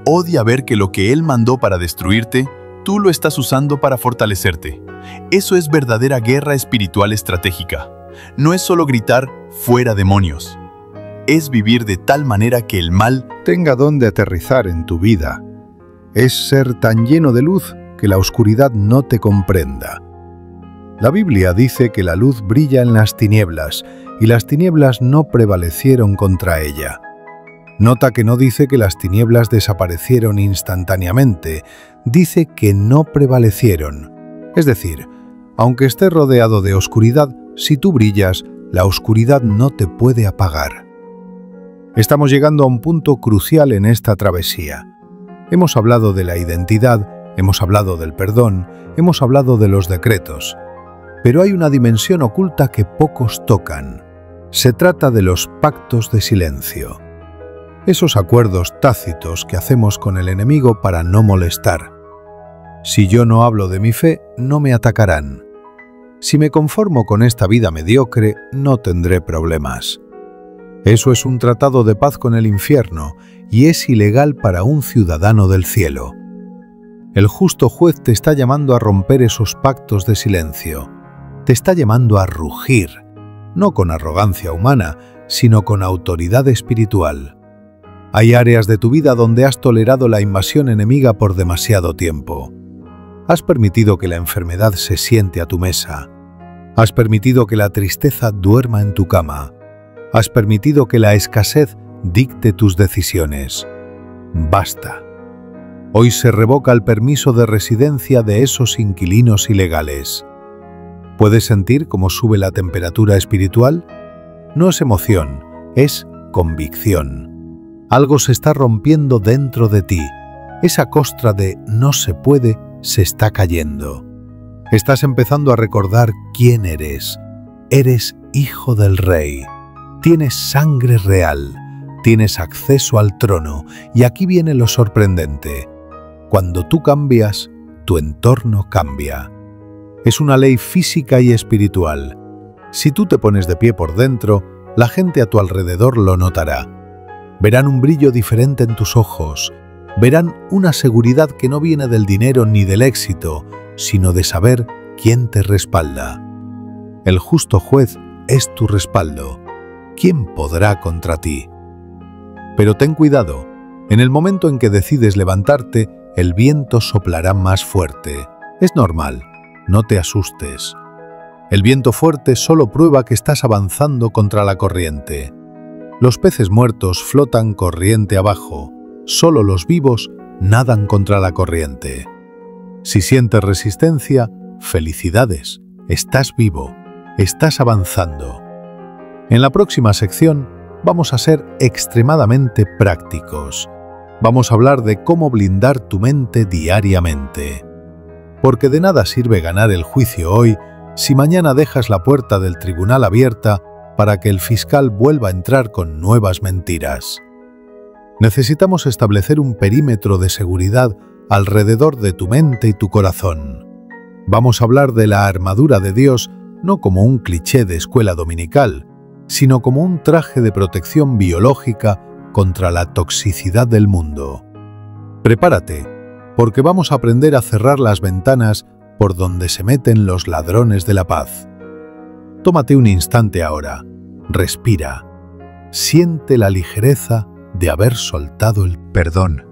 Odia ver que lo que él mandó para destruirte, tú lo estás usando para fortalecerte. Eso es verdadera guerra espiritual estratégica. No es solo gritar, fuera demonios. Es vivir de tal manera que el mal tenga donde aterrizar en tu vida. Es ser tan lleno de luz que la oscuridad no te comprenda. La Biblia dice que la luz brilla en las tinieblas y las tinieblas no prevalecieron contra ella. Nota que no dice que las tinieblas desaparecieron instantáneamente, dice que no prevalecieron. Es decir, aunque estés rodeado de oscuridad, si tú brillas, la oscuridad no te puede apagar. Estamos llegando a un punto crucial en esta travesía. Hemos hablado de la identidad, hemos hablado del perdón, hemos hablado de los decretos. Pero hay una dimensión oculta que pocos tocan. Se trata de los pactos de silencio. Esos acuerdos tácitos que hacemos con el enemigo para no molestar. Si yo no hablo de mi fe, no me atacarán. Si me conformo con esta vida mediocre, no tendré problemas. Eso es un tratado de paz con el infierno y es ilegal para un ciudadano del cielo. El justo juez te está llamando a romper esos pactos de silencio. Te está llamando a rugir, no con arrogancia humana, sino con autoridad espiritual. Hay áreas de tu vida donde has tolerado la invasión enemiga por demasiado tiempo. Has permitido que la enfermedad se siente a tu mesa. Has permitido que la tristeza duerma en tu cama. Has permitido que la escasez dicte tus decisiones. Basta. Hoy se revoca el permiso de residencia de esos inquilinos ilegales. ¿Puedes sentir cómo sube la temperatura espiritual? No es emoción, es convicción. Algo se está rompiendo dentro de ti. Esa costra de no se puede se está cayendo. Estás empezando a recordar quién eres. Eres hijo del Rey. Tienes sangre real. Tienes acceso al trono. Y aquí viene lo sorprendente. Cuando tú cambias, tu entorno cambia. Es una ley física y espiritual. Si tú te pones de pie por dentro, la gente a tu alrededor lo notará. Verán un brillo diferente en tus ojos. Verán una seguridad que no viene del dinero ni del éxito, sino de saber quién te respalda. El justo juez es tu respaldo. ¿Quién podrá contra ti? Pero ten cuidado. En el momento en que decides levantarte, el viento soplará más fuerte. Es normal. No te asustes. El viento fuerte solo prueba que estás avanzando contra la corriente. Los peces muertos flotan corriente abajo. Solo los vivos nadan contra la corriente. Si sientes resistencia, felicidades. Estás vivo. Estás avanzando. En la próxima sección vamos a ser extremadamente prácticos. Vamos a hablar de cómo blindar tu mente diariamente. Porque de nada sirve ganar el juicio hoy si mañana dejas la puerta del tribunal abierta para que el fiscal vuelva a entrar con nuevas mentiras. Necesitamos establecer un perímetro de seguridad alrededor de tu mente y tu corazón. Vamos a hablar de la armadura de Dios no como un cliché de escuela dominical, sino como un traje de protección biológica contra la toxicidad del mundo. Prepárate, porque vamos a aprender a cerrar las ventanas por donde se meten los ladrones de la paz. Tómate un instante ahora, respira, siente la ligereza de haber soltado el perdón.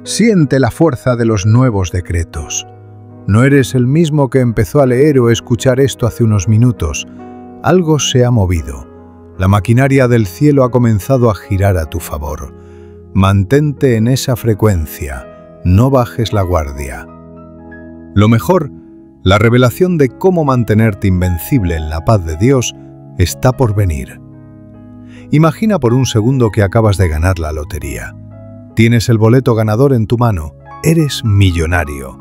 Siente la fuerza de los nuevos decretos. No eres el mismo que empezó a leer o escuchar esto hace unos minutos. Algo se ha movido. La maquinaria del cielo ha comenzado a girar a tu favor. Mantente en esa frecuencia. No bajes la guardia. Lo mejor, la revelación de cómo mantenerte invencible en la paz de Dios está por venir. Imagina por un segundo que acabas de ganar la lotería. Tienes el boleto ganador en tu mano, eres millonario.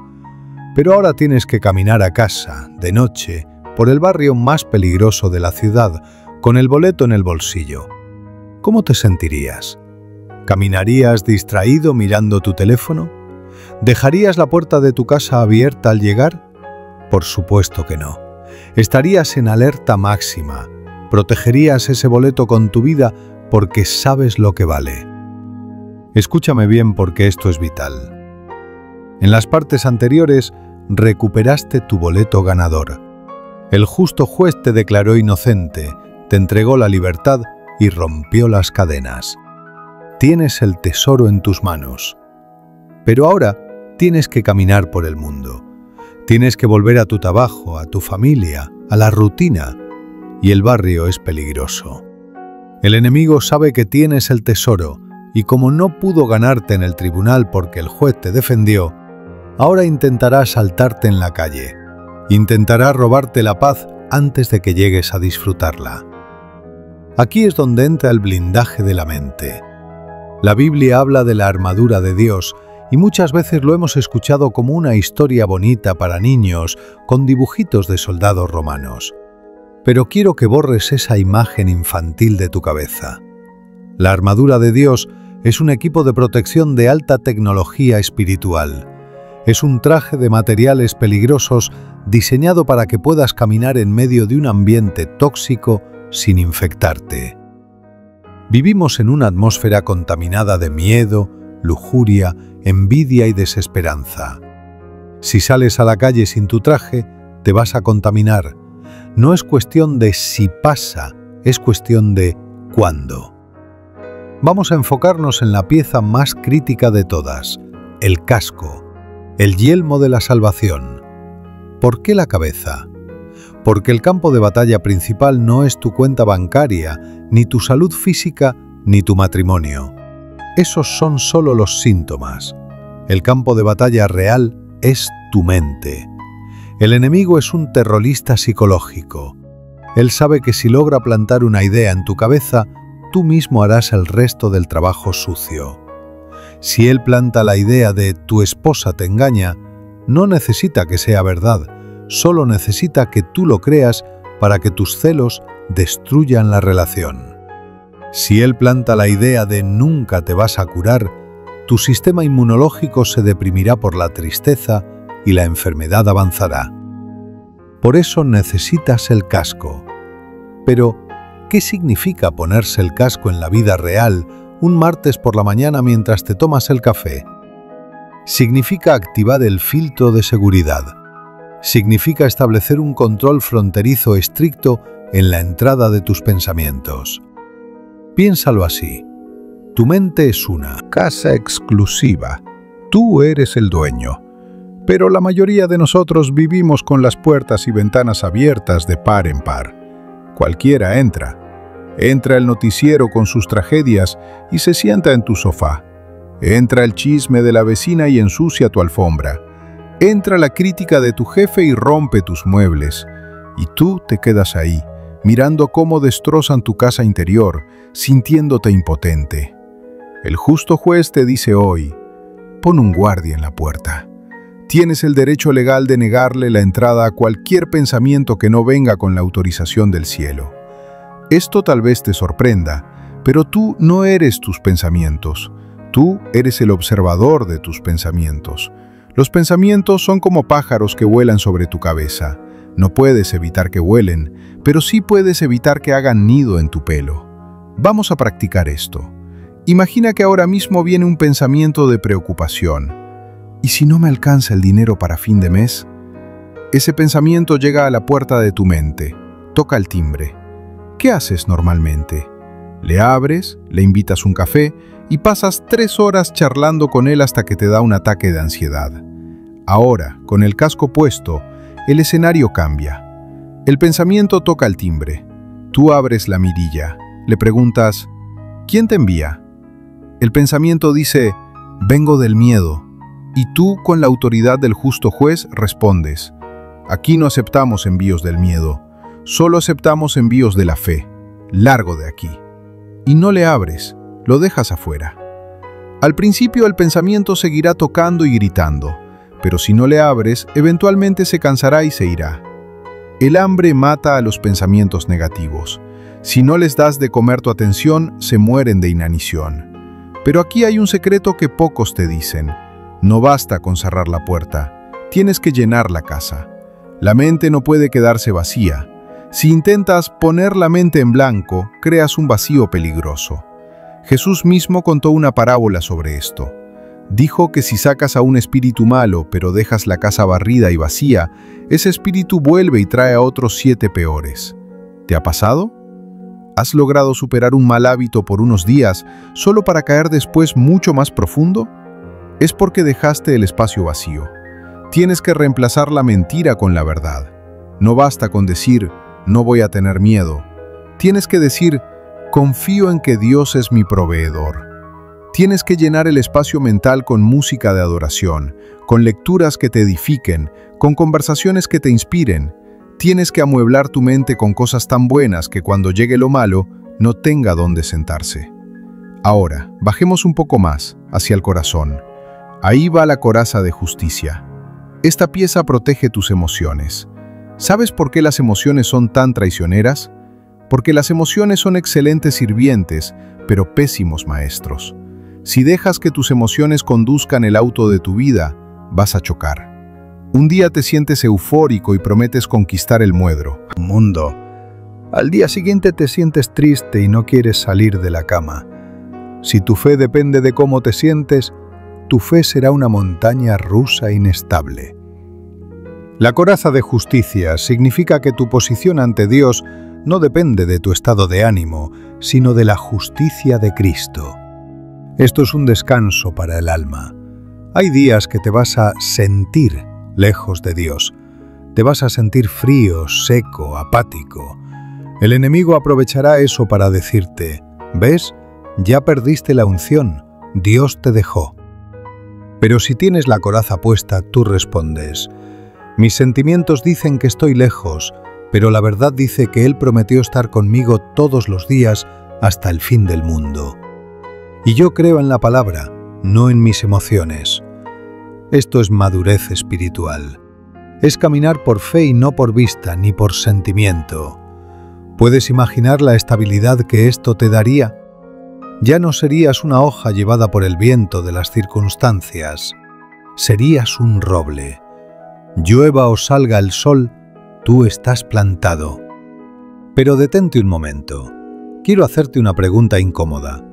Pero ahora tienes que caminar a casa, de noche, por el barrio más peligroso de la ciudad, con el boleto en el bolsillo. ¿Cómo te sentirías? ¿Caminarías distraído mirando tu teléfono? ¿Dejarías la puerta de tu casa abierta al llegar? Por supuesto que no. Estarías en alerta máxima. Protegerías ese boleto con tu vida porque sabes lo que vale. Escúchame bien porque esto es vital. En las partes anteriores recuperaste tu boleto ganador. El justo juez te declaró inocente, te entregó la libertad y rompió las cadenas. Tienes el tesoro en tus manos. Pero ahora tienes que caminar por el mundo. Tienes que volver a tu trabajo, a tu familia, a la rutina. Y el barrio es peligroso. El enemigo sabe que tienes el tesoro y como no pudo ganarte en el tribunal porque el juez te defendió, ahora intentará asaltarte en la calle. Intentará robarte la paz antes de que llegues a disfrutarla. Aquí es donde entra el blindaje de la mente. La Biblia habla de la armadura de Dios y muchas veces lo hemos escuchado como una historia bonita para niños con dibujitos de soldados romanos. Pero quiero que borres esa imagen infantil de tu cabeza. La armadura de Dios es un equipo de protección de alta tecnología espiritual. Es un traje de materiales peligrosos diseñado para que puedas caminar en medio de un ambiente tóxico sin infectarte. Vivimos en una atmósfera contaminada de miedo, lujuria, envidia y desesperanza. Si sales a la calle sin tu traje, te vas a contaminar. No es cuestión de si pasa, es cuestión de cuándo. Vamos a enfocarnos en la pieza más crítica de todas, el casco, el yelmo de la salvación. ¿Por qué la cabeza? Porque el campo de batalla principal no es tu cuenta bancaria, ni tu salud física, ni tu matrimonio. Esos son solo los síntomas. El campo de batalla real es tu mente. El enemigo es un terrorista psicológico. Él sabe que si logra plantar una idea en tu cabeza, tú mismo harás el resto del trabajo sucio. Si él planta la idea de tu esposa te engaña, no necesita que sea verdad, solo necesita que tú lo creas para que tus celos destruyan la relación. Si él planta la idea de nunca te vas a curar, tu sistema inmunológico se deprimirá por la tristeza y la enfermedad avanzará. Por eso necesitas el casco. Pero, ¿qué significa ponerse el casco en la vida real un martes por la mañana mientras te tomas el café? Significa activar el filtro de seguridad. Significa establecer un control fronterizo estricto en la entrada de tus pensamientos. Piénsalo así. Tu mente es una casa exclusiva. Tú eres el dueño. Pero la mayoría de nosotros vivimos con las puertas y ventanas abiertas de par en par. Cualquiera entra. Entra el noticiero con sus tragedias y se sienta en tu sofá. Entra el chisme de la vecina y ensucia tu alfombra. Entra la crítica de tu jefe y rompe tus muebles. Y tú te quedas ahí, mirando cómo destrozan tu casa interior, sintiéndote impotente. El justo juez te dice hoy, pon un guardia en la puerta. Tienes el derecho legal de negarle la entrada a cualquier pensamiento que no venga con la autorización del cielo. Esto tal vez te sorprenda, pero tú no eres tus pensamientos. Tú eres el observador de tus pensamientos. Los pensamientos son como pájaros que vuelan sobre tu cabeza. No puedes evitar que vuelen, pero sí puedes evitar que hagan nido en tu pelo. Vamos a practicar esto. Imagina que ahora mismo viene un pensamiento de preocupación. ¿Y si no me alcanza el dinero para fin de mes? Ese pensamiento llega a la puerta de tu mente, toca el timbre. ¿Qué haces normalmente? Le abres, le invitas un café y pasas 3 horas charlando con él hasta que te da un ataque de ansiedad. Ahora, con el casco puesto, el escenario cambia. El pensamiento toca el timbre. Tú abres la mirilla. Le preguntas, ¿quién te envía? El pensamiento dice, vengo del miedo. Y tú, con la autoridad del justo juez, respondes, aquí no aceptamos envíos del miedo, solo aceptamos envíos de la fe. Largo de aquí. Y no le abres, lo dejas afuera. Al principio el pensamiento seguirá tocando y gritando, pero si no le abres, eventualmente se cansará y se irá. El hambre mata a los pensamientos negativos. Si no les das de comer tu atención, se mueren de inanición. Pero aquí hay un secreto que pocos te dicen. No basta con cerrar la puerta, tienes que llenar la casa. La mente no puede quedarse vacía. Si intentas poner la mente en blanco, creas un vacío peligroso. Jesús mismo contó una parábola sobre esto. Dijo que si sacas a un espíritu malo, pero dejas la casa barrida y vacía, ese espíritu vuelve y trae a otros 7 peores. ¿Te ha pasado? ¿Has logrado superar un mal hábito por unos días solo para caer después mucho más profundo? Es porque dejaste el espacio vacío. Tienes que reemplazar la mentira con la verdad. No basta con decir, no voy a tener miedo. Tienes que decir, confío en que Dios es mi proveedor. Tienes que llenar el espacio mental con música de adoración, con lecturas que te edifiquen, con conversaciones que te inspiren. Tienes que amueblar tu mente con cosas tan buenas que cuando llegue lo malo, no tenga dónde sentarse. Ahora, bajemos un poco más, hacia el corazón. Ahí va la coraza de justicia. Esta pieza protege tus emociones. ¿Sabes por qué las emociones son tan traicioneras? Porque las emociones son excelentes sirvientes, pero pésimos maestros. Si dejas que tus emociones conduzcan el auto de tu vida, vas a chocar. Un día te sientes eufórico y prometes conquistar el mundo. Al día siguiente te sientes triste y no quieres salir de la cama. Si tu fe depende de cómo te sientes, tu fe será una montaña rusa inestable. La coraza de justicia significa que tu posición ante Dios no depende de tu estado de ánimo, sino de la justicia de Cristo. Esto es un descanso para el alma. Hay días que te vas a sentir lejos de Dios. Te vas a sentir frío, seco, apático. El enemigo aprovechará eso para decirte, ¿ves? Ya perdiste la unción, Dios te dejó. Pero si tienes la coraza puesta, tú respondes, mis sentimientos dicen que estoy lejos, pero la verdad dice que Él prometió estar conmigo todos los días hasta el fin del mundo. Y yo creo en la palabra, no en mis emociones. Esto es madurez espiritual. Es caminar por fe y no por vista ni por sentimiento. ¿Puedes imaginar la estabilidad que esto te daría? Ya no serías una hoja llevada por el viento de las circunstancias. Serías un roble. Llueva o salga el sol, tú estás plantado. Pero detente un momento. Quiero hacerte una pregunta incómoda.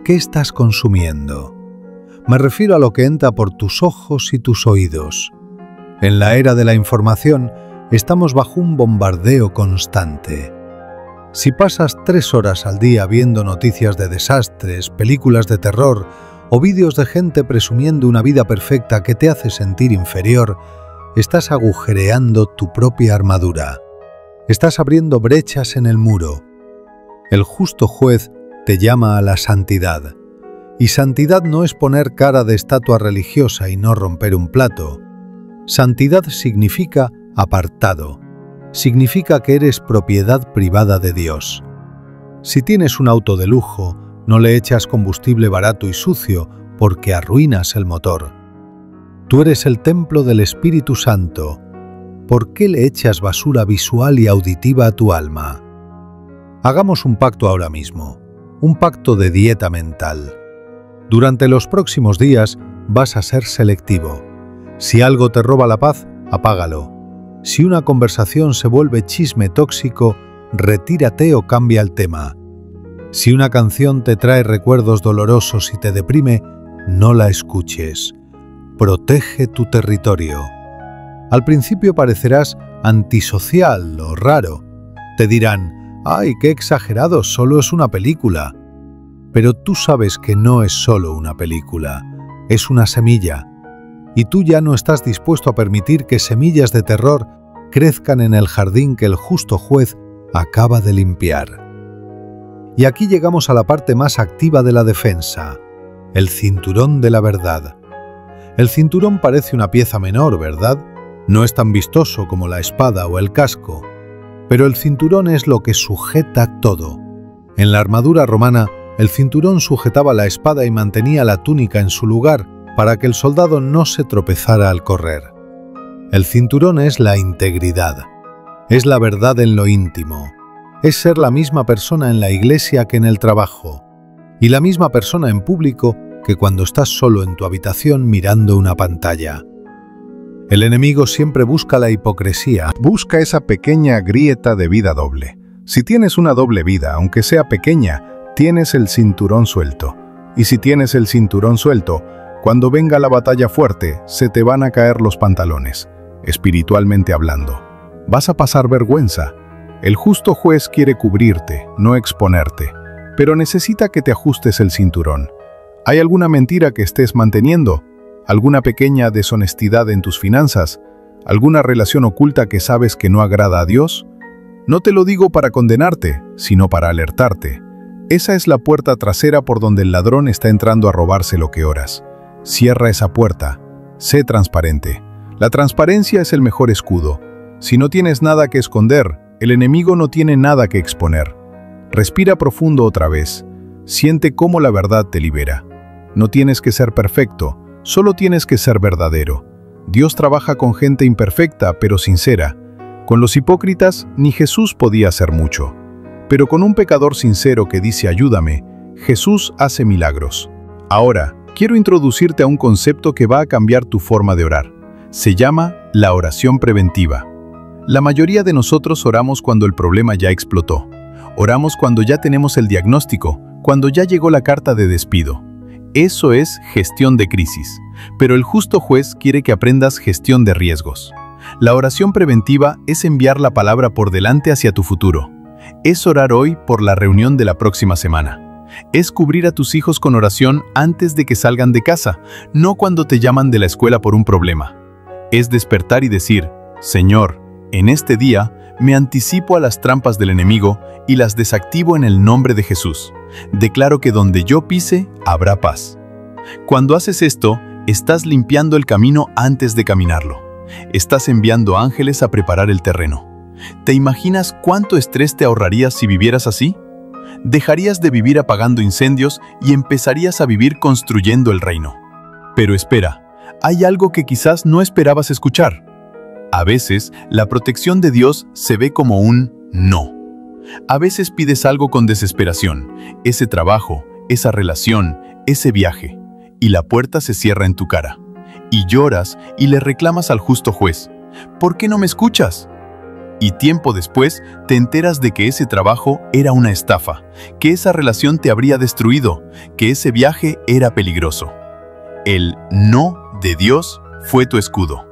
¿Qué estás consumiendo? Me refiero a lo que entra por tus ojos y tus oídos. En la era de la información, estamos bajo un bombardeo constante. Si pasas 3 horas al día viendo noticias de desastres, películas de terror o vídeos de gente presumiendo una vida perfecta que te hace sentir inferior, estás agujereando tu propia armadura. Estás abriendo brechas en el muro. El justo juez te llama a la santidad. Y santidad no es poner cara de estatua religiosa y no romper un plato. Santidad significa apartado. Significa que eres propiedad privada de Dios. Si tienes un auto de lujo, no le echas combustible barato y sucio porque arruinas el motor. Tú eres el templo del Espíritu Santo. ¿Por qué le echas basura visual y auditiva a tu alma? Hagamos un pacto ahora mismo, un pacto de dieta mental. Durante los próximos días vas a ser selectivo. Si algo te roba la paz, apágalo. Si una conversación se vuelve chisme tóxico, retírate o cambia el tema. Si una canción te trae recuerdos dolorosos y te deprime, no la escuches. Protege tu territorio. Al principio parecerás antisocial o raro. Te dirán, ¡ay, qué exagerado! Solo es una película. Pero tú sabes que no es solo una película, es una semilla. Y tú ya no estás dispuesto a permitir que semillas de terror crezcan en el jardín que el justo juez acaba de limpiar. Y aquí llegamos a la parte más activa de la defensa, el cinturón de la verdad. El cinturón parece una pieza menor, ¿verdad? No es tan vistoso como la espada o el casco, pero el cinturón es lo que sujeta todo. En la armadura romana, el cinturón sujetaba la espada y mantenía la túnica en su lugar para que el soldado no se tropezara al correr. El cinturón es la integridad, es la verdad en lo íntimo, es ser la misma persona en la iglesia que en el trabajo, y la misma persona en público que cuando estás solo en tu habitación mirando una pantalla. El enemigo siempre busca la hipocresía, Busca esa pequeña grieta de vida doble. Si tienes una doble vida, aunque sea pequeña, tienes el cinturón suelto. Y si tienes el cinturón suelto, cuando venga la batalla fuerte, se te van a caer los pantalones, espiritualmente hablando. Vas a pasar vergüenza. El justo juez quiere cubrirte, no exponerte, pero necesita que te ajustes el cinturón. ¿Hay alguna mentira que estés manteniendo? ¿Alguna pequeña deshonestidad en tus finanzas? ¿Alguna relación oculta que sabes que no agrada a Dios? No te lo digo para condenarte, sino para alertarte. Esa es la puerta trasera por donde el ladrón está entrando a robarse lo que oras. Cierra esa puerta. Sé transparente. La transparencia es el mejor escudo. Si no tienes nada que esconder, el enemigo no tiene nada que exponer. Respira profundo otra vez. Siente cómo la verdad te libera. No tienes que ser perfecto, solo tienes que ser verdadero. Dios trabaja con gente imperfecta, pero sincera. Con los hipócritas, ni Jesús podía hacer mucho. Pero con un pecador sincero que dice ayúdame, Jesús hace milagros. Ahora, quiero introducirte a un concepto que va a cambiar tu forma de orar. Se llama la oración preventiva. La mayoría de nosotros oramos cuando el problema ya explotó. Oramos cuando ya tenemos el diagnóstico, cuando ya llegó la carta de despido. Eso es gestión de crisis. Pero el justo juez quiere que aprendas gestión de riesgos. La oración preventiva es enviar la palabra por delante hacia tu futuro. Es orar hoy por la reunión de la próxima semana. Es cubrir a tus hijos con oración antes de que salgan de casa, no cuando te llaman de la escuela por un problema. Es despertar y decir, Señor, en este día me anticipo a las trampas del enemigo y las desactivo en el nombre de Jesús. Declaro que donde yo pise, habrá paz. Cuando haces esto, estás limpiando el camino antes de caminarlo. Estás enviando ángeles a preparar el terreno. ¿Te imaginas cuánto estrés te ahorrarías si vivieras así? Dejarías de vivir apagando incendios y empezarías a vivir construyendo el reino. Pero espera, hay algo que quizás no esperabas escuchar. A veces, la protección de Dios se ve como un no. A veces pides algo con desesperación, ese trabajo, esa relación, ese viaje, y la puerta se cierra en tu cara. Y lloras y le reclamas al justo juez, ¿por qué no me escuchas? Y tiempo después te enteras de que ese trabajo era una estafa, que esa relación te habría destruido, que ese viaje era peligroso. El no de Dios fue tu escudo.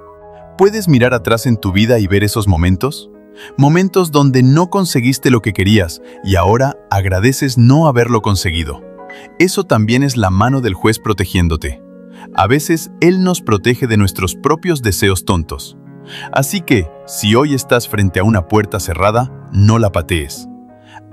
¿Puedes mirar atrás en tu vida y ver esos momentos? Momentos donde no conseguiste lo que querías y ahora agradeces no haberlo conseguido. Eso también es la mano del juez protegiéndote. A veces Él nos protege de nuestros propios deseos tontos. Así que, si hoy estás frente a una puerta cerrada, no la patees.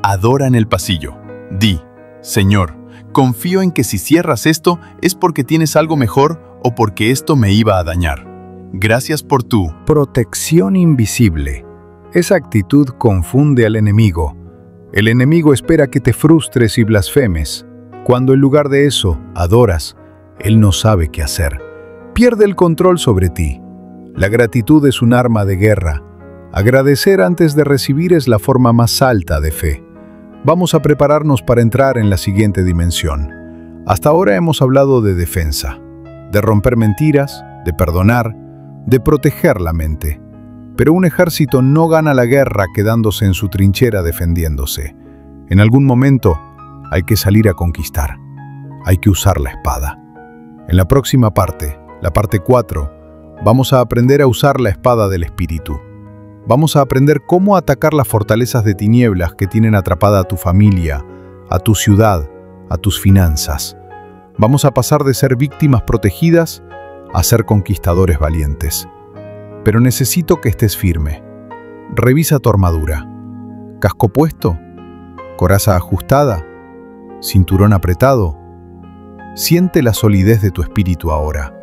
Adora en el pasillo. Di, Señor, confío en que si cierras esto es porque tienes algo mejor o porque esto me iba a dañar. Gracias por tu protección invisible. Esa actitud confunde al enemigo. El enemigo espera que te frustres y blasfemes. Cuando en lugar de eso, adoras, él no sabe qué hacer. Pierde el control sobre ti. La gratitud es un arma de guerra. Agradecer antes de recibir es la forma más alta de fe. Vamos a prepararnos para entrar en la siguiente dimensión. Hasta ahora hemos hablado de defensa, de romper mentiras, de perdonar, de proteger la mente. Pero un ejército no gana la guerra quedándose en su trinchera defendiéndose. En algún momento hay que salir a conquistar. Hay que usar la espada. En la próxima parte, la parte 4, vamos a aprender a usar la espada del Espíritu. Vamos a aprender cómo atacar las fortalezas de tinieblas que tienen atrapada a tu familia, a tu ciudad, a tus finanzas. Vamos a pasar de ser víctimas protegidas a ser conquistadores valientes. Pero necesito que estés firme. Revisa tu armadura. ¿Casco puesto? ¿Coraza ajustada? ¿Cinturón apretado? Siente la solidez de tu espíritu ahora.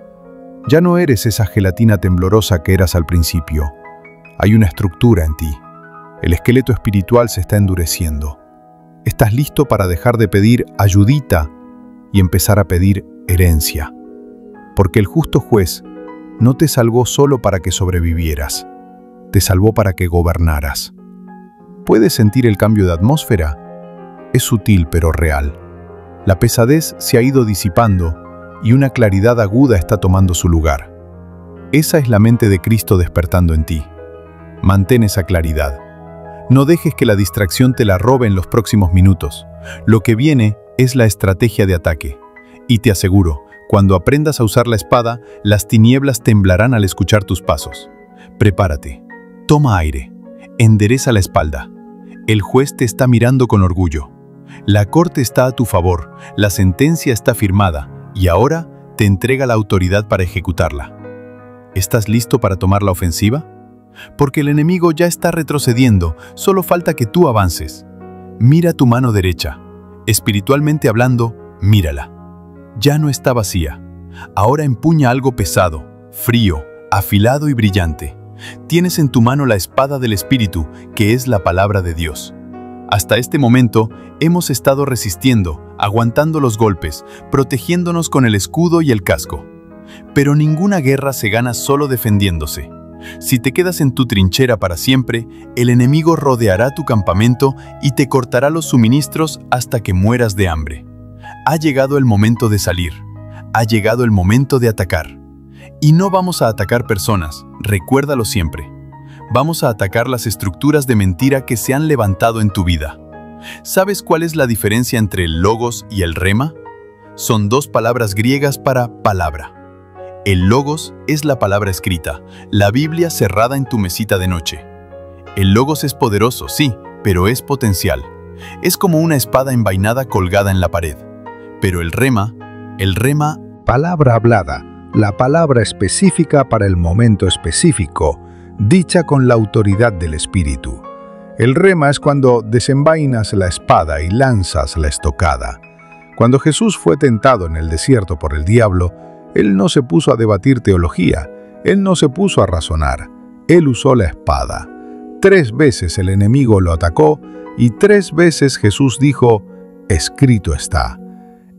Ya no eres esa gelatina temblorosa que eras al principio. Hay una estructura en ti. El esqueleto espiritual se está endureciendo. Estás listo para dejar de pedir ayudita y empezar a pedir herencia. Porque el justo juez no te salvó solo para que sobrevivieras, te salvó para que gobernaras. ¿Puedes sentir el cambio de atmósfera? Es sutil pero real. La pesadez se ha ido disipando y una claridad aguda está tomando su lugar. Esa es la mente de Cristo despertando en ti. Mantén esa claridad. No dejes que la distracción te la robe en los próximos minutos. Lo que viene es la estrategia de ataque. Y te aseguro, cuando aprendas a usar la espada, las tinieblas temblarán al escuchar tus pasos. Prepárate. Toma aire. Endereza la espalda. El juez te está mirando con orgullo. La corte está a tu favor, la sentencia está firmada y ahora te entrega la autoridad para ejecutarla. ¿Estás listo para tomar la ofensiva? Porque el enemigo ya está retrocediendo, solo falta que tú avances. Mira tu mano derecha. Espiritualmente hablando, mírala. Ya no está vacía. Ahora empuña algo pesado, frío, afilado y brillante. Tienes en tu mano la espada del Espíritu, que es la palabra de Dios. Hasta este momento hemos estado resistiendo, aguantando los golpes, protegiéndonos con el escudo y el casco. Pero ninguna guerra se gana solo defendiéndose. Si te quedas en tu trinchera para siempre, el enemigo rodeará tu campamento y te cortará los suministros hasta que mueras de hambre. Ha llegado el momento de salir. Ha llegado el momento de atacar. Y no vamos a atacar personas, recuérdalo siempre. Vamos a atacar las estructuras de mentira que se han levantado en tu vida. ¿Sabes cuál es la diferencia entre el logos y el rema? Son dos palabras griegas para palabra. El logos es la palabra escrita, la Biblia cerrada en tu mesita de noche. El logos es poderoso, sí, pero es potencial. Es como una espada envainada colgada en la pared. Pero el rema, palabra hablada, la palabra específica para el momento específico, dicha con la autoridad del Espíritu. El rema es cuando desenvainas la espada y lanzas la estocada. Cuando Jesús fue tentado en el desierto por el diablo, Él no se puso a debatir teología, Él no se puso a razonar, Él usó la espada. 3 veces el enemigo lo atacó y 3 veces Jesús dijo, escrito está.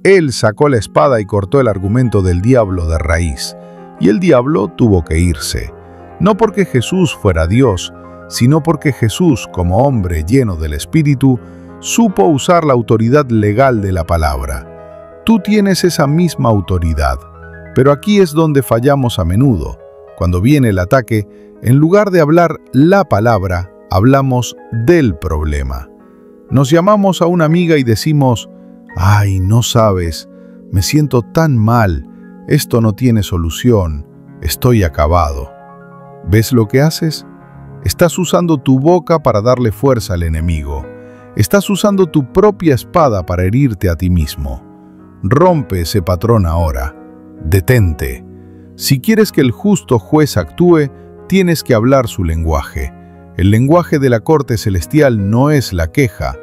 Él sacó la espada y cortó el argumento del diablo de raíz, y el diablo tuvo que irse. No porque Jesús fuera Dios, sino porque Jesús, como hombre lleno del Espíritu, supo usar la autoridad legal de la palabra. Tú tienes esa misma autoridad, pero aquí es donde fallamos a menudo. Cuando viene el ataque, en lugar de hablar la palabra, hablamos del problema. Nos llamamos a una amiga y decimos, «Ay, no sabes, me siento tan mal, esto no tiene solución, estoy acabado». ¿Ves lo que haces? Estás usando tu boca para darle fuerza al enemigo. Estás usando tu propia espada para herirte a ti mismo. Rompe ese patrón ahora. Detente. Si quieres que el justo juez actúe, tienes que hablar su lenguaje. El lenguaje de la corte celestial no es la queja,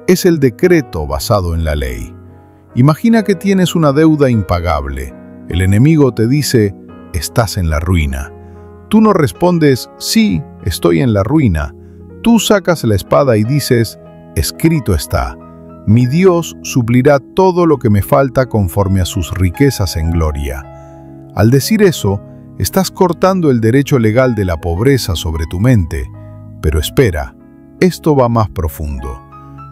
es el decreto basado en la ley. Imagina que tienes una deuda impagable. El enemigo te dice, estás en la ruina. Tú no respondes, sí, estoy en la ruina. Tú sacas la espada y dices, escrito está. Mi Dios suplirá todo lo que me falta conforme a sus riquezas en gloria. Al decir eso, estás cortando el derecho legal de la pobreza sobre tu mente. Pero espera, esto va más profundo.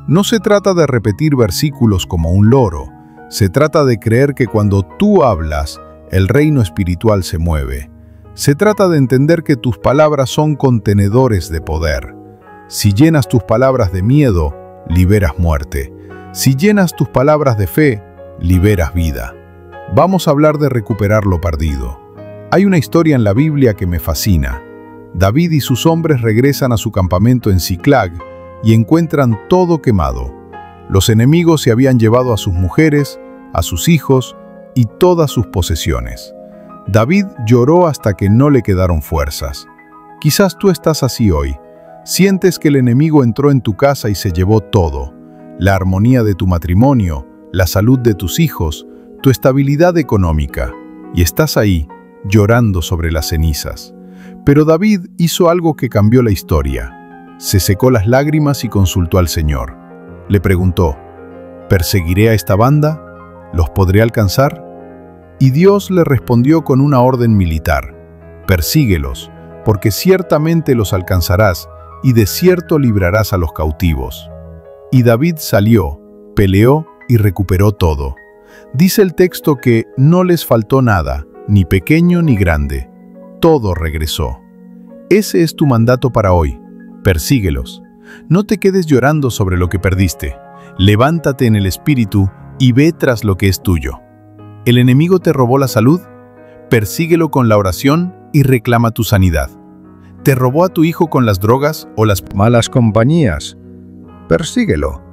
No se trata de repetir versículos como un loro. Se trata de creer que cuando tú hablas, el reino espiritual se mueve. Se trata de entender que tus palabras son contenedores de poder. Si llenas tus palabras de miedo, liberas muerte. Si llenas tus palabras de fe, liberas vida. Vamos a hablar de recuperar lo perdido. Hay una historia en la Biblia que me fascina. David y sus hombres regresan a su campamento en Ziklag y encuentran todo quemado. Los enemigos se habían llevado a sus mujeres, a sus hijos y todas sus posesiones. David lloró hasta que no le quedaron fuerzas. Quizás tú estás así hoy. Sientes que el enemigo entró en tu casa y se llevó todo. La armonía de tu matrimonio, la salud de tus hijos, tu estabilidad económica. Y estás ahí, llorando sobre las cenizas. Pero David hizo algo que cambió la historia. Se secó las lágrimas y consultó al Señor. Le preguntó, ¿perseguiré a esta banda? ¿Los podré alcanzar? Y Dios le respondió con una orden militar. Persíguelos, porque ciertamente los alcanzarás y de cierto librarás a los cautivos. Y David salió, peleó y recuperó todo. Dice el texto que no les faltó nada, ni pequeño ni grande. Todo regresó. Ese es tu mandato para hoy. Persíguelos. No te quedes llorando sobre lo que perdiste. Levántate en el espíritu y ve tras lo que es tuyo. ¿El enemigo te robó la salud? Persíguelo con la oración y reclama tu sanidad. ¿Te robó a tu hijo con las drogas o las malas compañías? Persíguelo.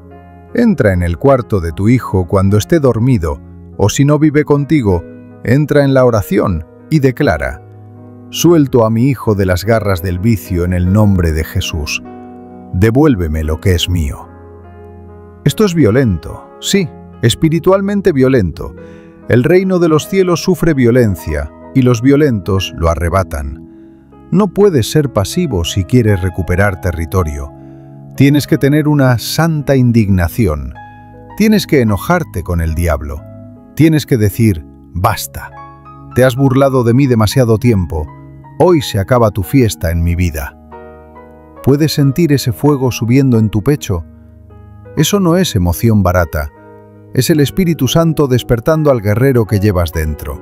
Entra en el cuarto de tu hijo cuando esté dormido, o si no vive contigo, entra en la oración y declara: suelto a mi hijo de las garras del vicio en el nombre de Jesús. Devuélveme lo que es mío. Esto es violento, sí, espiritualmente violento. El reino de los cielos sufre violencia y los violentos lo arrebatan. No puedes ser pasivo si quieres recuperar territorio. Tienes que tener una santa indignación. Tienes que enojarte con el diablo. Tienes que decir, basta. Te has burlado de mí demasiado tiempo. Hoy se acaba tu fiesta en mi vida. ¿Puedes sentir ese fuego subiendo en tu pecho? Eso no es emoción barata. Es el Espíritu Santo despertando al guerrero que llevas dentro.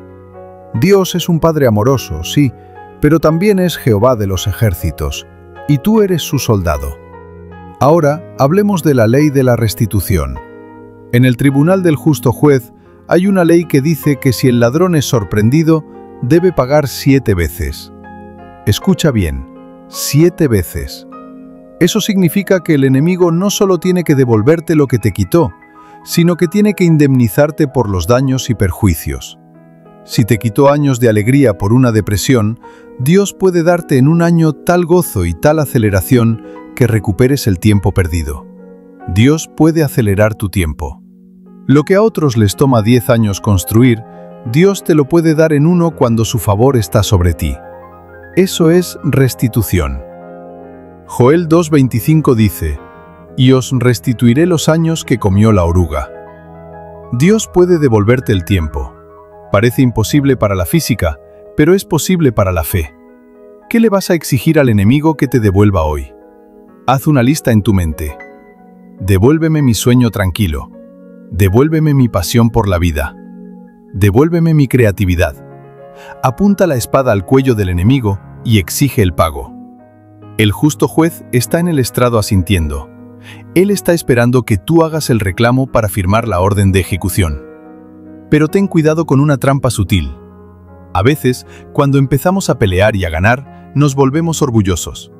Dios es un Padre amoroso, sí, pero también es Jehová de los ejércitos. y tú eres su soldado. Ahora hablemos de la ley de la restitución. En el tribunal del justo juez hay una ley que dice que si el ladrón es sorprendido, debe pagar 7 veces. Escucha bien, 7 veces. Eso significa que el enemigo no solo tiene que devolverte lo que te quitó, sino que tiene que indemnizarte por los daños y perjuicios. Si te quitó años de alegría por una depresión, Dios puede darte en un año tal gozo y tal aceleración que recuperes el tiempo perdido. Dios puede acelerar tu tiempo. Lo que a otros les toma 10 años construir, Dios te lo puede dar en 1 cuando su favor está sobre ti. Eso es restitución. Joel 2:25 dice: «Y os restituiré los años que comió la oruga». Dios puede devolverte el tiempo. Parece imposible para la física, pero es posible para la fe. ¿Qué le vas a exigir al enemigo que te devuelva hoy? Haz una lista en tu mente. Devuélveme mi sueño tranquilo. Devuélveme mi pasión por la vida. Devuélveme mi creatividad. Apunta la espada al cuello del enemigo y exige el pago. El justo juez está en el estrado asintiendo. Él está esperando que tú hagas el reclamo para firmar la orden de ejecución. Pero ten cuidado con una trampa sutil. A veces, cuando empezamos a pelear y a ganar, nos volvemos orgullosos.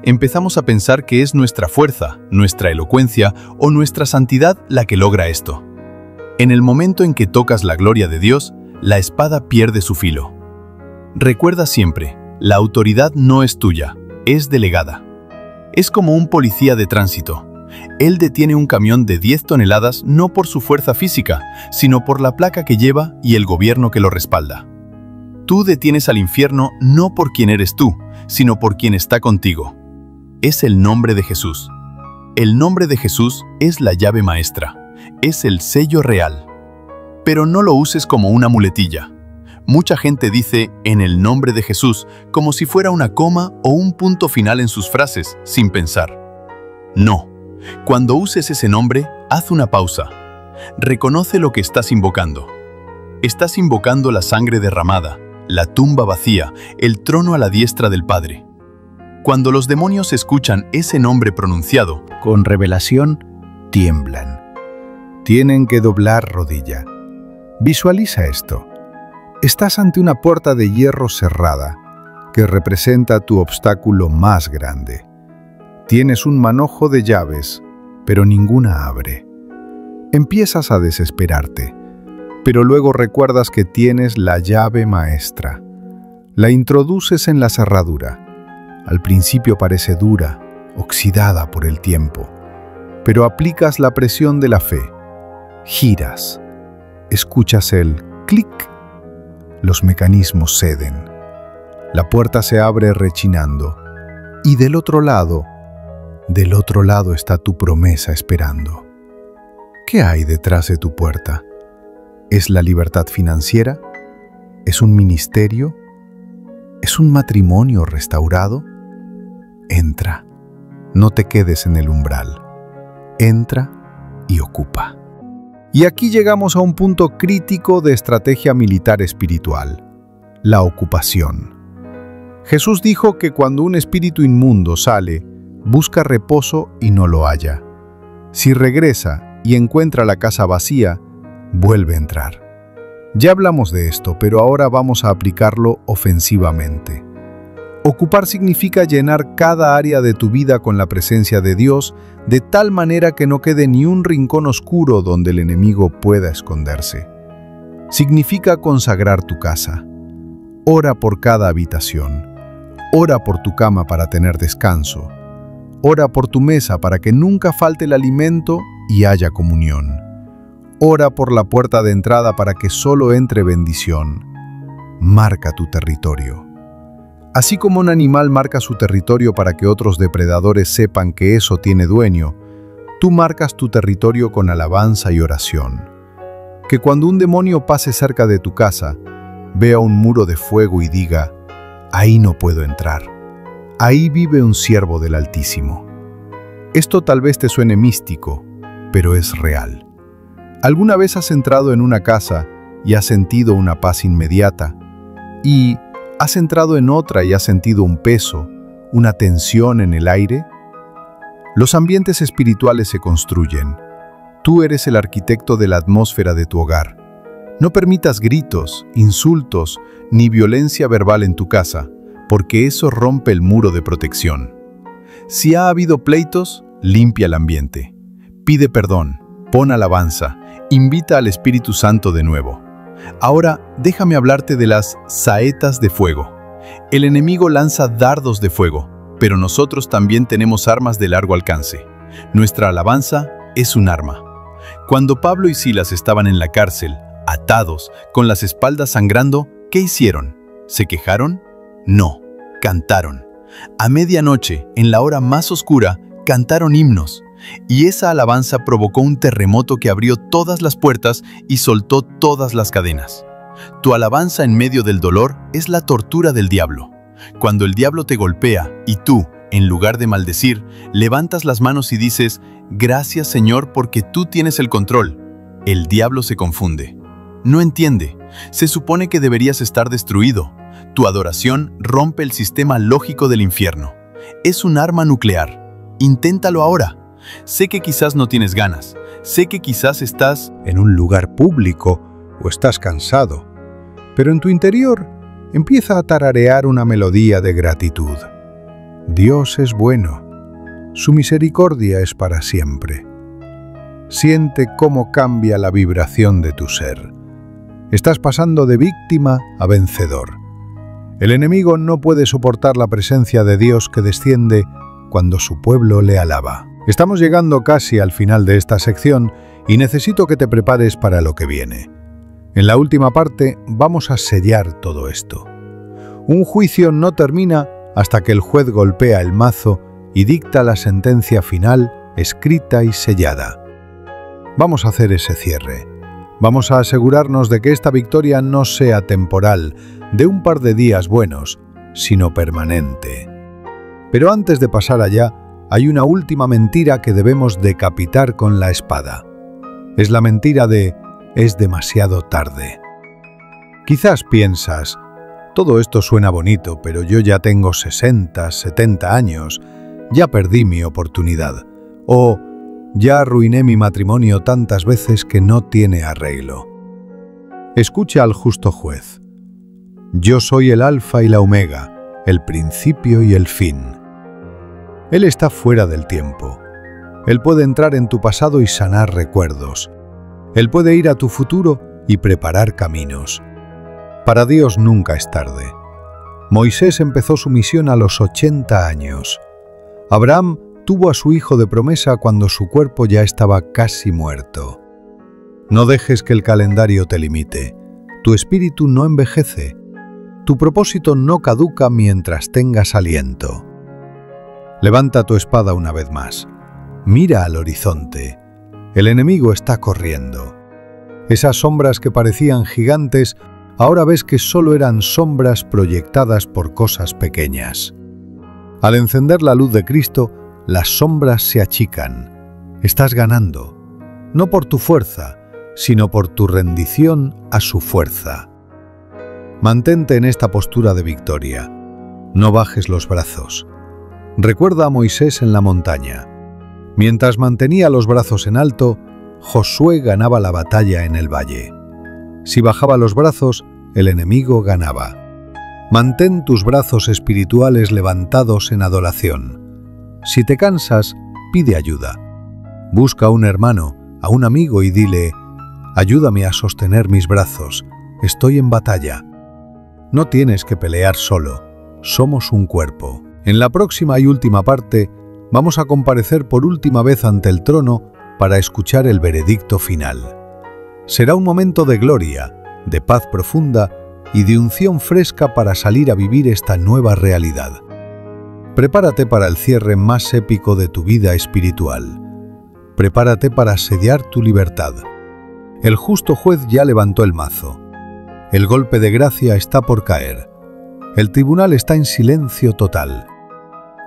Empezamos a pensar que es nuestra fuerza, nuestra elocuencia o nuestra santidad la que logra esto. En el momento en que tocas la gloria de Dios, la espada pierde su filo. Recuerda siempre, la autoridad no es tuya, es delegada. Es como un policía de tránsito. Él detiene un camión de 10 toneladas no por su fuerza física, sino por la placa que lleva y el gobierno que lo respalda. Tú detienes al infierno no por quien eres tú, sino por quien está contigo. Es el nombre de Jesús. El nombre de Jesús es la llave maestra, es el sello real. Pero no lo uses como una muletilla. Mucha gente dice «en el nombre de Jesús» como si fuera una coma o un punto final en sus frases, sin pensar. No. Cuando uses ese nombre, haz una pausa. Reconoce lo que estás invocando. Estás invocando la sangre derramada, la tumba vacía, el trono a la diestra del Padre. Cuando los demonios escuchan ese nombre pronunciado, con revelación, tiemblan. Tienen que doblar rodilla. Visualiza esto. Estás ante una puerta de hierro cerrada, que representa tu obstáculo más grande. Tienes un manojo de llaves, pero ninguna abre. Empiezas a desesperarte, pero luego recuerdas que tienes la llave maestra. La introduces en la cerradura. Al principio parece dura, oxidada por el tiempo, pero aplicas la presión de la fe. Giras. Escuchas el clic. Los mecanismos ceden. La puerta se abre rechinando. Y del otro lado está tu promesa esperando. ¿Qué hay detrás de tu puerta? ¿Es la libertad financiera? ¿Es un ministerio? ¿Es un matrimonio restaurado? Entra. No te quedes en el umbral. Entra y ocupa. Y aquí llegamos a un punto crítico de estrategia militar espiritual: la ocupación. Jesús dijo que cuando un espíritu inmundo sale, busca reposo y no lo halla. Si regresa y encuentra la casa vacía, vuelve a entrar. Ya hablamos de esto, pero ahora vamos a aplicarlo ofensivamente. Ocupar significa llenar cada área de tu vida con la presencia de Dios, de tal manera que no quede ni un rincón oscuro donde el enemigo pueda esconderse. Significa consagrar tu casa. Ora por cada habitación. Ora por tu cama para tener descanso. Ora por tu mesa para que nunca falte el alimento y haya comunión. Ora por la puerta de entrada para que solo entre bendición. Marca tu territorio. Así como un animal marca su territorio para que otros depredadores sepan que eso tiene dueño, tú marcas tu territorio con alabanza y oración. Que cuando un demonio pase cerca de tu casa, vea un muro de fuego y diga: ahí no puedo entrar. Ahí vive un siervo del Altísimo. Esto tal vez te suene místico, pero es real. ¿Alguna vez has entrado en una casa y has sentido una paz inmediata? ¿Y has entrado en otra y has sentido un peso, una tensión en el aire? Los ambientes espirituales se construyen. Tú eres el arquitecto de la atmósfera de tu hogar. No permitas gritos, insultos, ni violencia verbal en tu casa, porque eso rompe el muro de protección. Si ha habido pleitos, limpia el ambiente. Pide perdón, pon alabanza, invita al Espíritu Santo de nuevo. Ahora, déjame hablarte de las saetas de fuego. El enemigo lanza dardos de fuego, pero nosotros también tenemos armas de largo alcance. Nuestra alabanza es un arma. Cuando Pablo y Silas estaban en la cárcel, atados, con las espaldas sangrando, ¿qué hicieron? ¿Se quejaron? No, cantaron. A medianoche, en la hora más oscura, cantaron himnos. Y esa alabanza provocó un terremoto que abrió todas las puertas y soltó todas las cadenas. Tu alabanza en medio del dolor es la tortura del diablo. Cuando el diablo te golpea y tú, en lugar de maldecir, levantas las manos y dices, «Gracias, Señor, porque tú tienes el control», el diablo se confunde. No entiende. Se supone que deberías estar destruido. Tu adoración rompe el sistema lógico del infierno. Es un arma nuclear. Inténtalo ahora. Sé que quizás no tienes ganas. Sé que quizás estás en un lugar público o estás cansado. Pero en tu interior empieza a tararear una melodía de gratitud. Dios es bueno. Su misericordia es para siempre. Siente cómo cambia la vibración de tu ser. Estás pasando de víctima a vencedor. El enemigo no puede soportar la presencia de Dios que desciende cuando su pueblo le alaba. Estamos llegando casi al final de esta sección y necesito que te prepares para lo que viene. En la última parte vamos a sellar todo esto. Un juicio no termina hasta que el juez golpea el mazo y dicta la sentencia final, escrita y sellada. Vamos a hacer ese cierre. Vamos a asegurarnos de que esta victoria no sea temporal, de un par de días buenos, sino permanente. Pero antes de pasar allá, hay una última mentira que debemos decapitar con la espada. Es la mentira de «es demasiado tarde». Quizás piensas, todo esto suena bonito, pero yo ya tengo 60, 70 años, ya perdí mi oportunidad. O ya arruiné mi matrimonio tantas veces que no tiene arreglo. Escucha al justo juez. Yo soy el alfa y la omega, el principio y el fin. Él está fuera del tiempo. Él puede entrar en tu pasado y sanar recuerdos. Él puede ir a tu futuro y preparar caminos. Para Dios nunca es tarde. Moisés empezó su misión a los 80 años. Abraham tuvo a su hijo de promesa cuando su cuerpo ya estaba casi muerto. No dejes que el calendario te limite. Tu espíritu no envejece. Tu propósito no caduca mientras tengas aliento. Levanta tu espada una vez más. Mira al horizonte. El enemigo está corriendo. Esas sombras que parecían gigantes, ahora ves que solo eran sombras proyectadas por cosas pequeñas. Al encender la luz de Cristo, las sombras se achican. Estás ganando, no por tu fuerza, sino por tu rendición a su fuerza. Mantente en esta postura de victoria. No bajes los brazos. Recuerda a Moisés en la montaña. Mientras mantenía los brazos en alto, Josué ganaba la batalla en el valle. Si bajaba los brazos, el enemigo ganaba. Mantén tus brazos espirituales levantados en adoración. Si te cansas, pide ayuda. Busca a un hermano, a un amigo y dile, ayúdame a sostener mis brazos, estoy en batalla. No tienes que pelear solo, somos un cuerpo. En la próxima y última parte, vamos a comparecer por última vez ante el trono para escuchar el veredicto final. Será un momento de gloria, de paz profunda y de unción fresca para salir a vivir esta nueva realidad. Prepárate para el cierre más épico de tu vida espiritual. Prepárate para sellar tu libertad. El justo juez ya levantó el mazo. El golpe de gracia está por caer. El tribunal está en silencio total.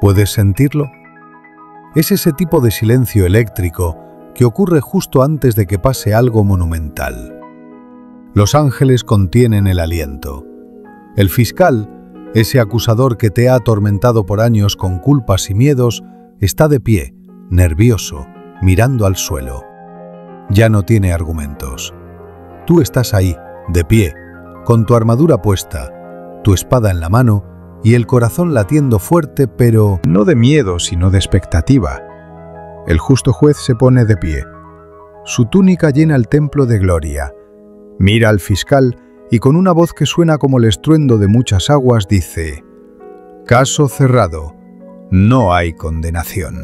¿Puedes sentirlo? Es ese tipo de silencio eléctrico que ocurre justo antes de que pase algo monumental. Los ángeles contienen el aliento. El fiscal, Ese acusador que te ha atormentado por años con culpas y miedos está de pie, nervioso, mirando al suelo. Ya no tiene argumentos. Tú estás ahí, de pie, con tu armadura puesta, tu espada en la mano y el corazón latiendo fuerte, pero no de miedo, sino de expectativa. El justo juez se pone de pie. Su túnica llena el templo de gloria. Mira al fiscal y con una voz que suena como el estruendo de muchas aguas dice: «Caso cerrado, no hay condenación».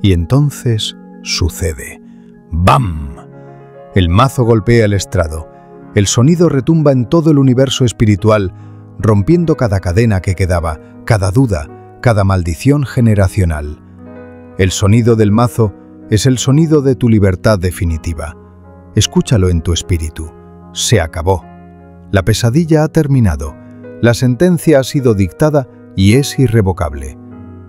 Y entonces sucede. ¡Bam! El mazo golpea el estrado. El sonido retumba en todo el universo espiritual, rompiendo cada cadena que quedaba, cada duda, cada maldición generacional. El sonido del mazo es el sonido de tu libertad definitiva. Escúchalo en tu espíritu. Se acabó. La pesadilla ha terminado. La sentencia ha sido dictada y es irrevocable.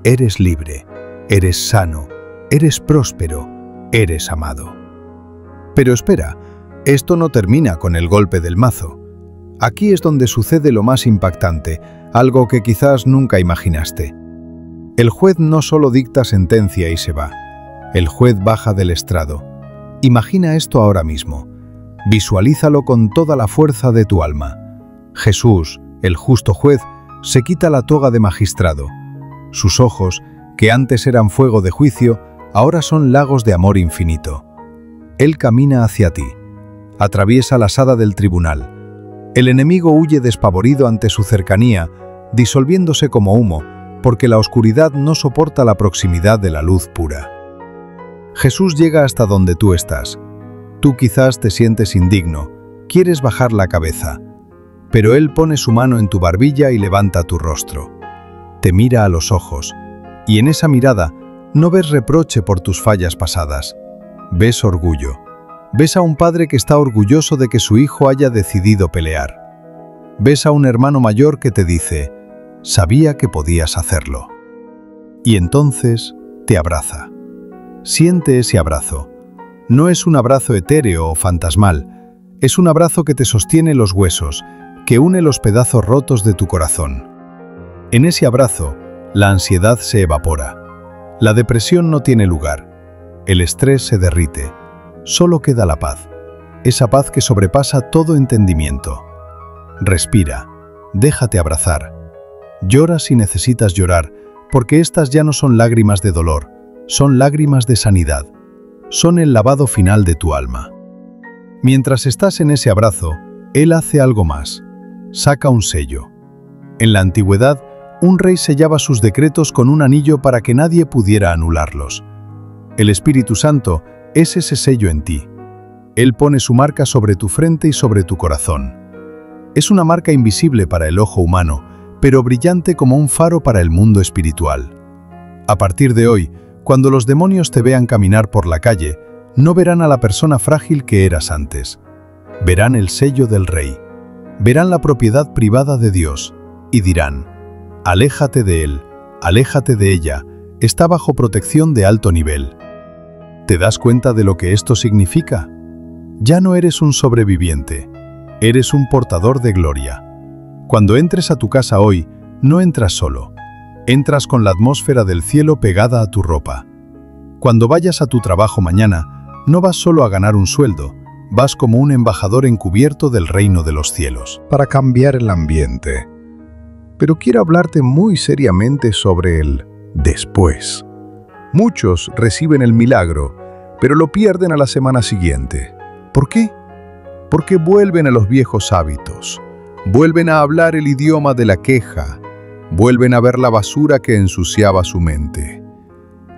Eres libre, eres sano, eres próspero, eres amado. Pero espera, esto no termina con el golpe del mazo. Aquí es donde sucede lo más impactante, algo que quizás nunca imaginaste. El juez no solo dicta sentencia y se va. El juez baja del estrado. Imagina esto ahora mismo. Visualízalo con toda la fuerza de tu alma. Jesús, el justo juez, se quita la toga de magistrado. Sus ojos, que antes eran fuego de juicio, ahora son lagos de amor infinito. Él camina hacia ti. Atraviesa la sala del tribunal. El enemigo huye despavorido ante su cercanía, disolviéndose como humo, porque la oscuridad no soporta la proximidad de la luz pura. Jesús llega hasta donde tú estás. Tú quizás te sientes indigno, quieres bajar la cabeza, pero Él pone su mano en tu barbilla y levanta tu rostro. Te mira a los ojos, y en esa mirada no ves reproche por tus fallas pasadas. Ves orgullo. Ves a un padre que está orgulloso de que su hijo haya decidido pelear. Ves a un hermano mayor que te dice: «Sabía que podías hacerlo». Y entonces te abraza. Siente ese abrazo. No es un abrazo etéreo o fantasmal, es un abrazo que te sostiene los huesos, que une los pedazos rotos de tu corazón. En ese abrazo, la ansiedad se evapora. La depresión no tiene lugar. El estrés se derrite. Solo queda la paz, esa paz que sobrepasa todo entendimiento. Respira, déjate abrazar. Llora si necesitas llorar, porque estas ya no son lágrimas de dolor, son lágrimas de sanidad. Son el lavado final de tu alma. Mientras estás en ese abrazo, Él hace algo más. Saca un sello. En la antigüedad, un rey sellaba sus decretos con un anillo para que nadie pudiera anularlos. El Espíritu Santo es ese sello en ti. Él pone su marca sobre tu frente y sobre tu corazón. Es una marca invisible para el ojo humano, pero brillante como un faro para el mundo espiritual. A partir de hoy, cuando los demonios te vean caminar por la calle, no verán a la persona frágil que eras antes. Verán el sello del Rey. Verán la propiedad privada de Dios y dirán: «Aléjate de él, aléjate de ella, está bajo protección de alto nivel». ¿Te das cuenta de lo que esto significa? Ya no eres un sobreviviente, eres un portador de gloria. Cuando entres a tu casa hoy, no entras solo, entras con la atmósfera del cielo pegada a tu ropa. Cuando vayas a tu trabajo mañana, no vas solo a ganar un sueldo, vas como un embajador encubierto del reino de los cielos. Para cambiar el ambiente. Pero quiero hablarte muy seriamente sobre el después. Muchos reciben el milagro, pero lo pierden a la semana siguiente. ¿Por qué? Porque vuelven a los viejos hábitos, vuelven a hablar el idioma de la queja, vuelven a ver la basura que ensuciaba su mente.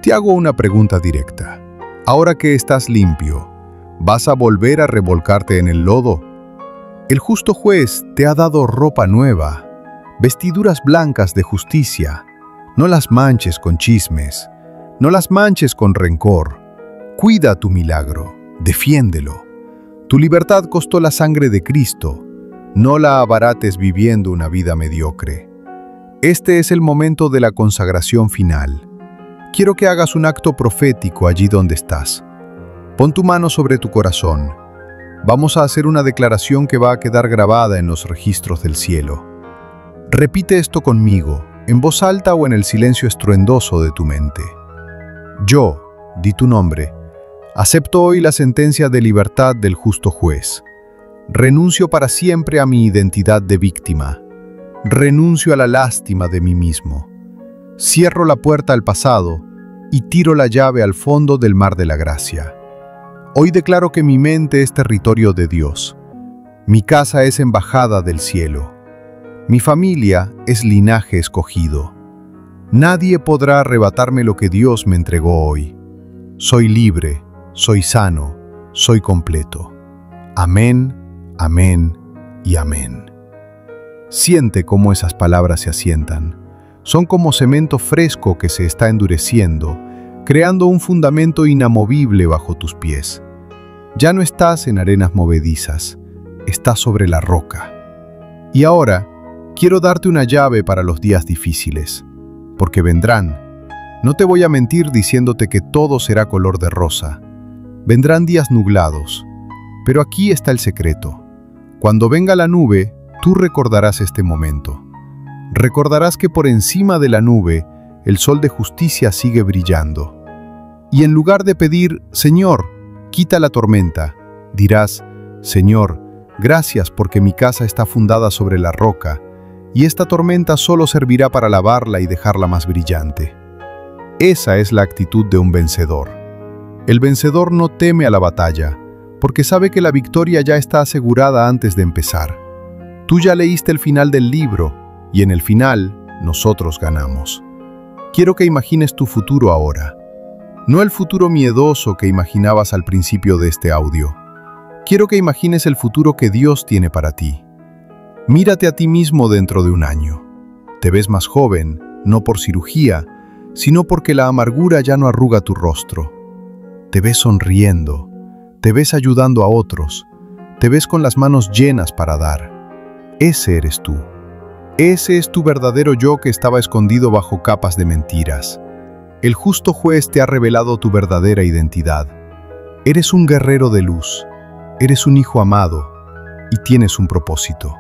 Te hago una pregunta directa. Ahora que estás limpio, ¿vas a volver a revolcarte en el lodo? El justo juez te ha dado ropa nueva, vestiduras blancas de justicia. No las manches con chismes. No las manches con rencor. Cuida tu milagro, defiéndelo. Tu libertad costó la sangre de Cristo. No la abarates viviendo una vida mediocre. Este es el momento de la consagración final. Quiero que hagas un acto profético allí donde estás. Pon tu mano sobre tu corazón. Vamos a hacer una declaración que va a quedar grabada en los registros del cielo. Repite esto conmigo, en voz alta o en el silencio estruendoso de tu mente. Yo, di tu nombre, acepto hoy la sentencia de libertad del justo juez. Renuncio para siempre a mi identidad de víctima. Renuncio a la lástima de mí mismo. Cierro la puerta al pasado y tiro la llave al fondo del mar de la gracia. Hoy declaro que mi mente es territorio de Dios. Mi casa es embajada del cielo. Mi familia es linaje escogido. Nadie podrá arrebatarme lo que Dios me entregó hoy. Soy libre, soy sano, soy completo. Amén, amén y amén. Siente cómo esas palabras se asientan. Son como cemento fresco que se está endureciendo, creando un fundamento inamovible bajo tus pies. Ya no estás en arenas movedizas, estás sobre la roca. Y ahora, quiero darte una llave para los días difíciles, porque vendrán. No te voy a mentir diciéndote que todo será color de rosa. Vendrán días nublados, pero aquí está el secreto. Cuando venga la nube, tú recordarás este momento. Recordarás que por encima de la nube, el sol de justicia sigue brillando. Y en lugar de pedir, Señor, quita la tormenta, dirás, Señor, gracias porque mi casa está fundada sobre la roca, y esta tormenta solo servirá para lavarla y dejarla más brillante. Esa es la actitud de un vencedor. El vencedor no teme a la batalla, porque sabe que la victoria ya está asegurada antes de empezar. Tú ya leíste el final del libro, y en el final, nosotros ganamos. Quiero que imagines tu futuro ahora. No el futuro miedoso que imaginabas al principio de este audio. Quiero que imagines el futuro que Dios tiene para ti. Mírate a ti mismo dentro de un año. Te ves más joven, no por cirugía, sino porque la amargura ya no arruga tu rostro. Te ves sonriendo, te ves ayudando a otros, te ves con las manos llenas para dar. Ese eres tú. Ese es tu verdadero yo que estaba escondido bajo capas de mentiras. El justo juez te ha revelado tu verdadera identidad. Eres un guerrero de luz, eres un hijo amado y tienes un propósito.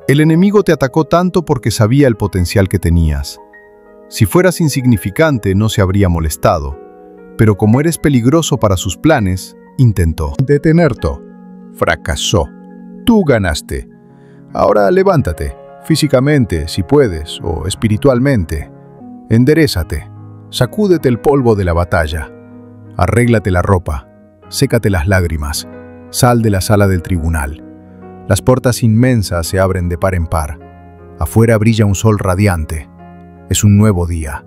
El enemigo te atacó tanto porque sabía el potencial que tenías. Si fueras insignificante no se habría molestado, pero como eres peligroso para sus planes, intentó Detenerte. Fracasó. Tú ganaste. Ahora levántate, físicamente si puedes, o espiritualmente. Enderézate. Sacúdete el polvo de la batalla. Arréglate la ropa. Sécate las lágrimas. Sal de la sala del tribunal. Las puertas inmensas se abren de par en par. Afuera brilla un sol radiante. Es un nuevo día.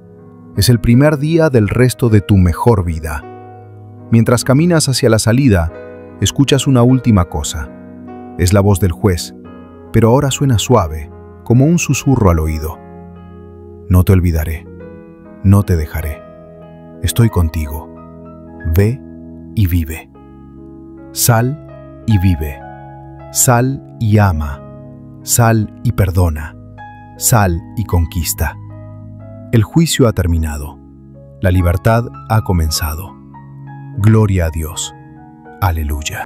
Es el primer día del resto de tu mejor vida. Mientras caminas hacia la salida, escuchas una última cosa. Es la voz del juez, pero ahora suena suave, como un susurro al oído. No te olvidaré. No te dejaré. Estoy contigo. Ve y vive. Sal y vive. Sal y ama. Sal y perdona. Sal y conquista. El juicio ha terminado. La libertad ha comenzado. Gloria a Dios. Aleluya.